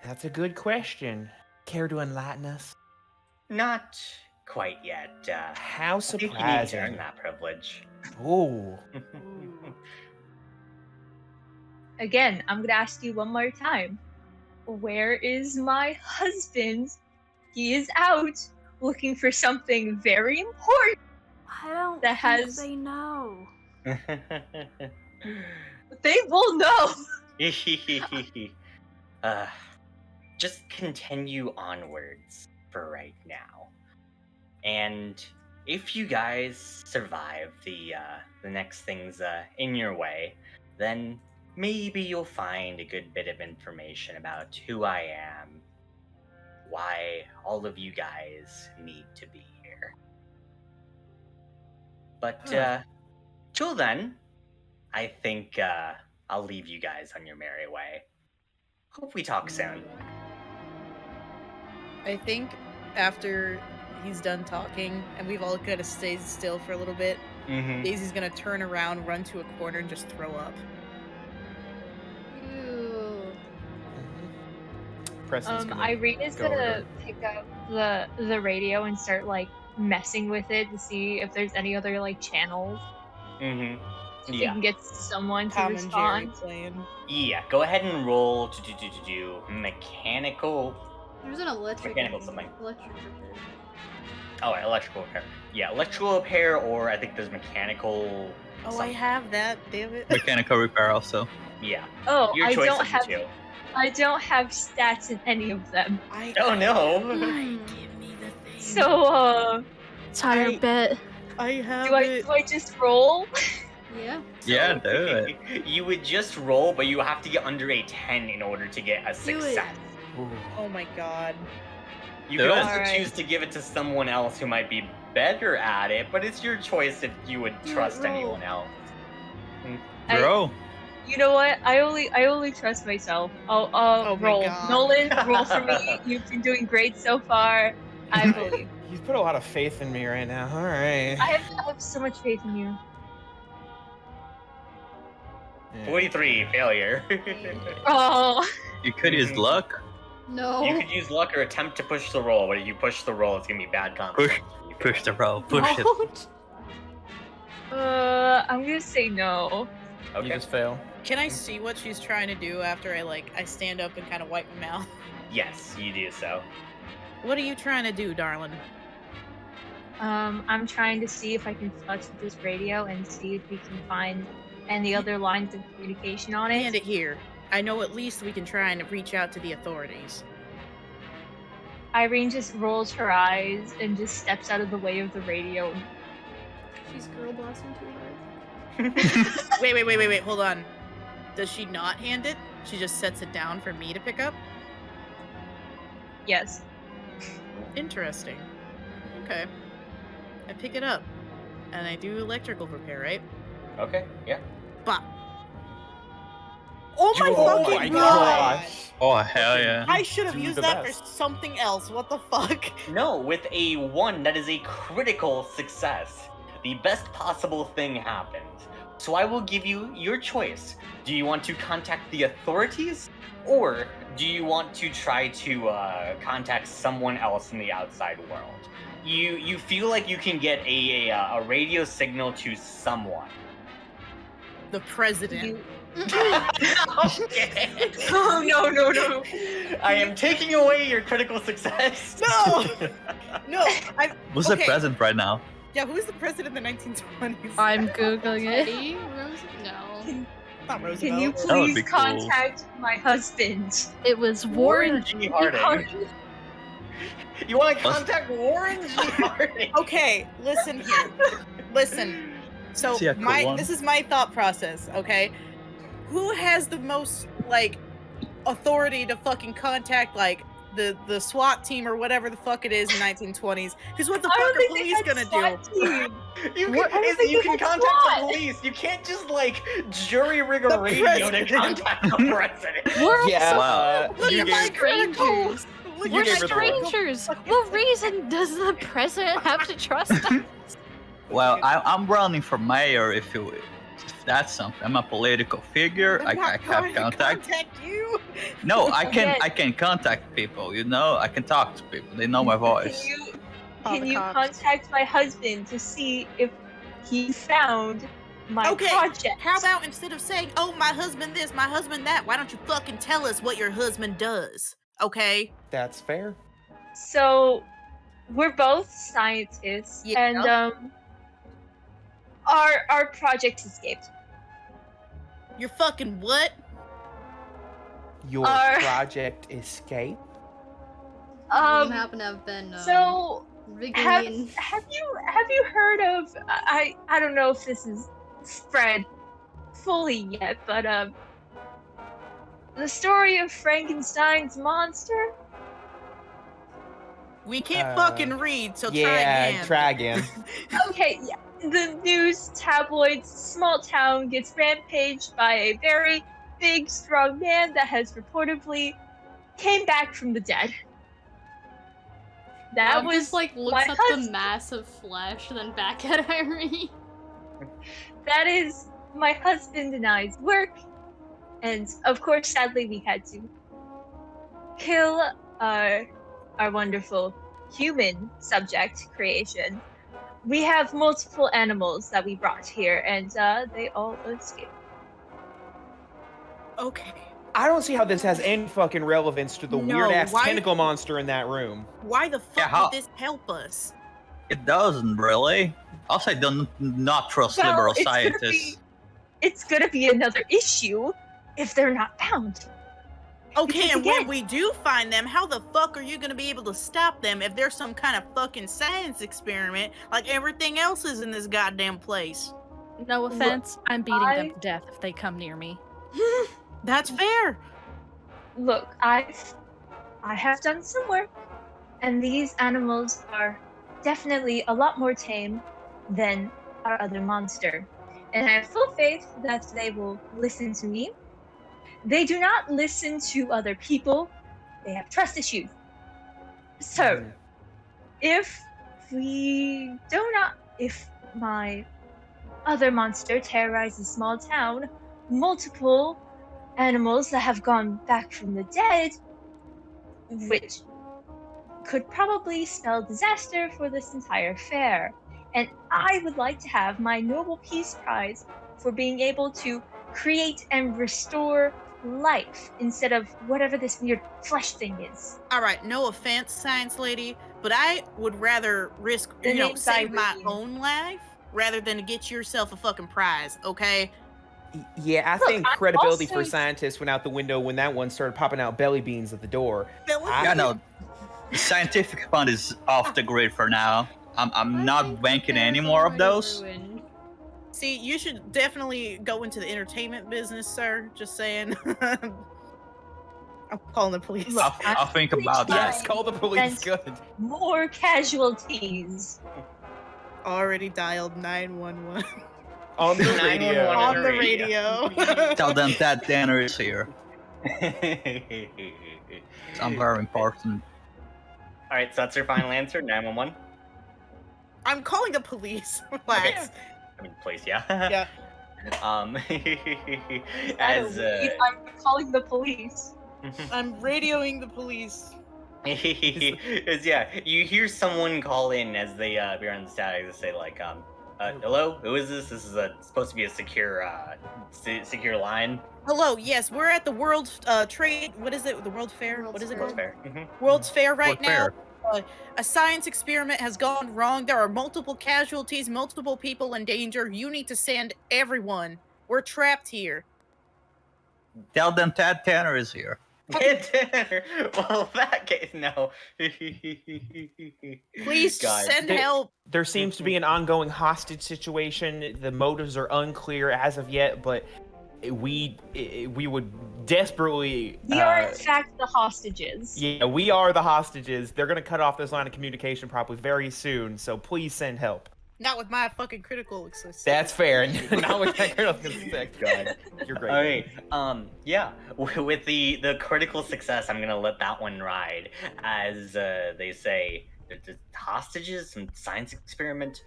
That's a good question. Care to enlighten us? Not quite yet. How I think you need to surprising. earn that privilege. Ooh. Again, I'm gonna ask you one more time. Where is my husband? He is out looking for something very important. I don't That think has- they know. They will know. Just continue onwards for right now. And if you guys survive the next things in your way, then maybe you'll find a good bit of information about who I am, why all of you guys need to be here. But till then, I think I'll leave you guys on your merry way. Hope we talk soon. I think after he's done talking and we've all kind of stayed still for a little bit, Mm-hmm. Daisy's gonna turn around, run to a corner, and just throw up. Ew. Preston's gonna Irene is go over gonna to- pick up the radio and start like messing with it to see if there's any other like channels. Mm-hmm. If you Yeah. can get someone to Tom and Jerry respond. playing. Yeah. Go ahead and roll to do mechanical. There's an electric. Mechanical something. Electric repair. Oh, electrical repair. Yeah, electrical repair, or I think there's mechanical. Oh, I something. have that. Damn it. Mechanical repair also. Yeah. Oh, Your I choice don't of have the two. I don't have stats in any of them. Oh no. Give me the thing. So It's higher bet. I have do it. I just roll? Yeah. Yeah, do it. You would just roll, but you have to get under a 10 in order to get a Do it. success. Ooh. Oh my god. You Do could it. also Alright. choose to give it to someone else who might be better at it, but it's your choice if you would Do it, trust roll. anyone else. Bro. You know what? I only trust myself. I'll Oh my roll. God. Nolan, roll for me. You've been doing great so far. I believe. You've put a lot of faith in me right now. All right. I have so much faith in you. Yeah. 43, failure. Oh, You could use luck. No. You could use luck or attempt to push the roll, but if you push the roll, it's gonna be bad consequences. You could- Push the roll. Push it. Don't. I'm gonna say no. You Okay. just fail. Can I see what she's trying to do after I stand up and kind of wipe my mouth? Yes, you do so. What are you trying to do, darling? I'm trying to see if I can touch with this radio and see if we can find any other lines of communication on Hand it. it here. I know at least we can try and reach out to the authorities. Irene just rolls her eyes and just steps out of the way of the radio. She's girl bossing too hard. Wait, hold on. Does she not hand it? She just sets it down for me to pick up? Yes. Interesting. Okay. I pick it up. And I do electrical repair, right? Okay, yeah. Bop. Oh my Oh fucking my god! gosh. Oh hell yeah! I should have Do used the that best. for something else. What the fuck? No, with a 1, that is a critical success. The best possible thing happened. So I will give you your choice. Do you want to contact the authorities? Or do you want to try to contact someone else in the outside world? You feel like you can get a radio signal to someone. The president. Okay. Oh no. I am taking away your critical success. No! No, I. Who's okay. the president right now? Yeah, who's the president in the 1920s? I'm googling it. Teddy? No. Not Roosevelt. Can you That would please be cool. contact my husband? It was Warren Warren. G. Harding. You want to contact Warren G. Harding? Okay, listen here. Listen. So Is he a cool one? this is my thought process, okay? Who has the most like authority to fucking contact like the SWAT team or whatever the fuck it is in 1920s? Because what the I fuck don't are think they police had gonna SWAT do? team. You can contact the police. You can't just like jury rig a The radio to president. contact the president. We're Yeah, Wow. Look you at my gave- strangers. Look You We're at gave my her the word. strangers. What reason does the president have to trust us? Well, I'm running for mayor. If that's something, I'm a political figure. I I'm not have trying to contact. contact you. No, I can. Again. I can contact people. You know, I can talk to people. They know my voice. Call Can the you cops. contact my husband to see if he found my Okay, project? How about instead of saying, "Oh, my husband this, my husband that," why don't you fucking tell us what your husband does? Okay. That's fair. So, we're both scientists, Yeah. and our project escaped. You're fucking what? Your Our- project escape. happen to have been So rigging have in. you heard of I don't know if this is spread fully yet, but the story of Frankenstein's monster? We can't Uh, fucking read, so Yeah, try again. try again. Okay, yeah. The news tabloids, small town gets rampaged by a very big, strong man that has reportedly came back from the dead. That Rob was just like looks my at husband. the massive flesh, then back at Irene. That is my husband and I's work, and of course, sadly, we had to kill our wonderful human subject creation. We have multiple animals that we brought here, and they all escaped. Okay. I don't see how this has any fucking relevance to the No, weird ass why- tentacle monster in that room. Why the fuck Yeah, how- would this help us? It doesn't really. Also, I do not trust Well, liberal it's gonna scientists. It's gonna be another issue if they're not found. Okay, Because and when again- we do find them, how the fuck are you gonna be able to stop them if there's some kind of fucking science experiment like everything else is in this goddamn place? No offense, I'm beating them I- to death if they come near me. That's fair. Look, I have done some work, and these animals are definitely a lot more tame than our other monster. And I have full faith that they will listen to me. They do not listen to other people. They have trust issues. So, if my other monster terrorizes a small town, multiple animals that have gone back from the dead, which could probably spell disaster for this entire fair. And I would like to have my Nobel Peace Prize for being able to create and restore life instead of whatever this weird flesh thing is. All right, no offense, science lady, but I would rather risk, The name's save my Irene. own life rather than to get yourself a fucking prize, okay? Yeah, I Look, think I'm credibility also- for scientists went out the window when that one started popping out belly beans at the door. Yeah, no. The scientific fund is off the grid for now. I'm not banking any more of those. See, you should definitely go into the entertainment business, sir. Just saying. I'm calling the police. Look, I'll think about that. Yes, call the police. And- Good. More casualties. Already dialed 911. On the radio. 911 On the radio. Tell them that Danner is here. I'm very important. All right, so that's your final answer, 911. I'm calling the police. Relax. I mean, please, yeah. Yeah. As I'm calling the police. I'm radioing the police. yeah, you hear someone call in as they be on the static to say like, hello, who is this? This is supposed to be a secure secure line. Hello, yes, we're at the World Trade. What is it? The World Fair? What is it World's called? Fair. World's Fair right World now. Fair. A science experiment has gone wrong. There are multiple casualties, multiple people in danger. You need to send everyone. We're trapped here. Tell them Tad Tanner is here. Well, that case, no. Please Guys, send they- help. There seems to be an ongoing hostage situation. The motives are unclear as of yet, but we would desperately. We are in fact the hostages. Yeah, we are the hostages. They're gonna cut off this line of communication probably very soon. So please send help. Not with my fucking critical success. That's fair. Not with that critical success. God. You're great. All right. Yeah. With the critical success, I'm gonna let that one ride. As they say, the hostages, some science experiment.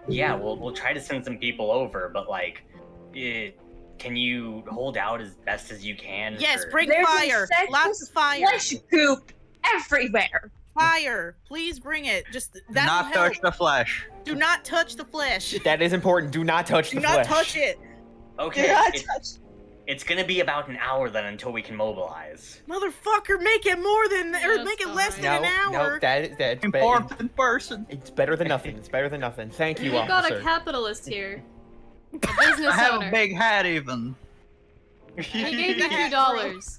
Yeah, we'll try to send some people over, but like, can you hold out as best as you can? Yes, for- bring There's fire. insects, Lots of fire. Flesh goop everywhere. Fire. Please bring it. Just Do that'll not help. touch the flesh. Do not touch the flesh. That is important. Do not touch Do the not flesh. touch it. Okay. Do not it's- touch. It's gonna be about an hour then until we can mobilize. Motherfucker, make it more than or That's make it fine. less than No, an hour. no, that's Important person. It's better than nothing. It's better than nothing. Thank you, We've got officer. a capitalist here. A business I have owner. a big hat even. He gave you Hat, $2.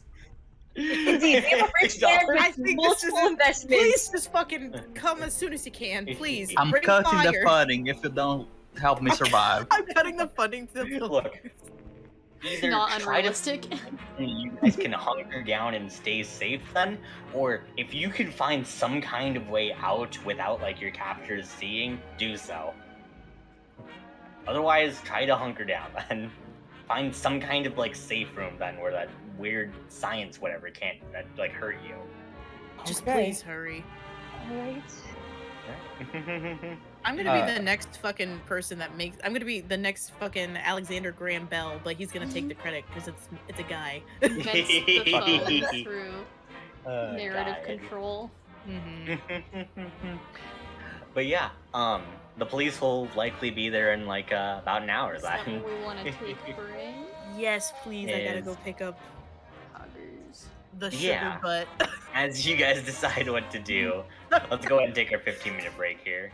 Indeed, we have a rich man I with think this is multiple investments. Please just fucking come as soon as you can, please. I'm Bring cutting fire. the funding if you don't help me survive. I'm cutting the funding to the Look, either Not try to unrealistic. you guys can hunker down and stay safe then, or if you can find some kind of way out without like your captors seeing, do so. Otherwise, try to hunker down then. Find some kind of like safe room then where that weird science whatever can't like hurt you. Just Okay. please hurry. Alright. I'm gonna be the next fucking person that makes. I'm gonna be the next fucking Alexander Graham Bell, but he's gonna take the credit because it's a guy. Immense the phone through narrative God. control. hmm But yeah, the police will likely be there in like about an hour Is that then. what we want to take bring? Yes, please. I gotta Is- go pick up Poggers. the sugar Yeah. butt. As you guys decide what to do, let's go ahead and take our 15-minute break here.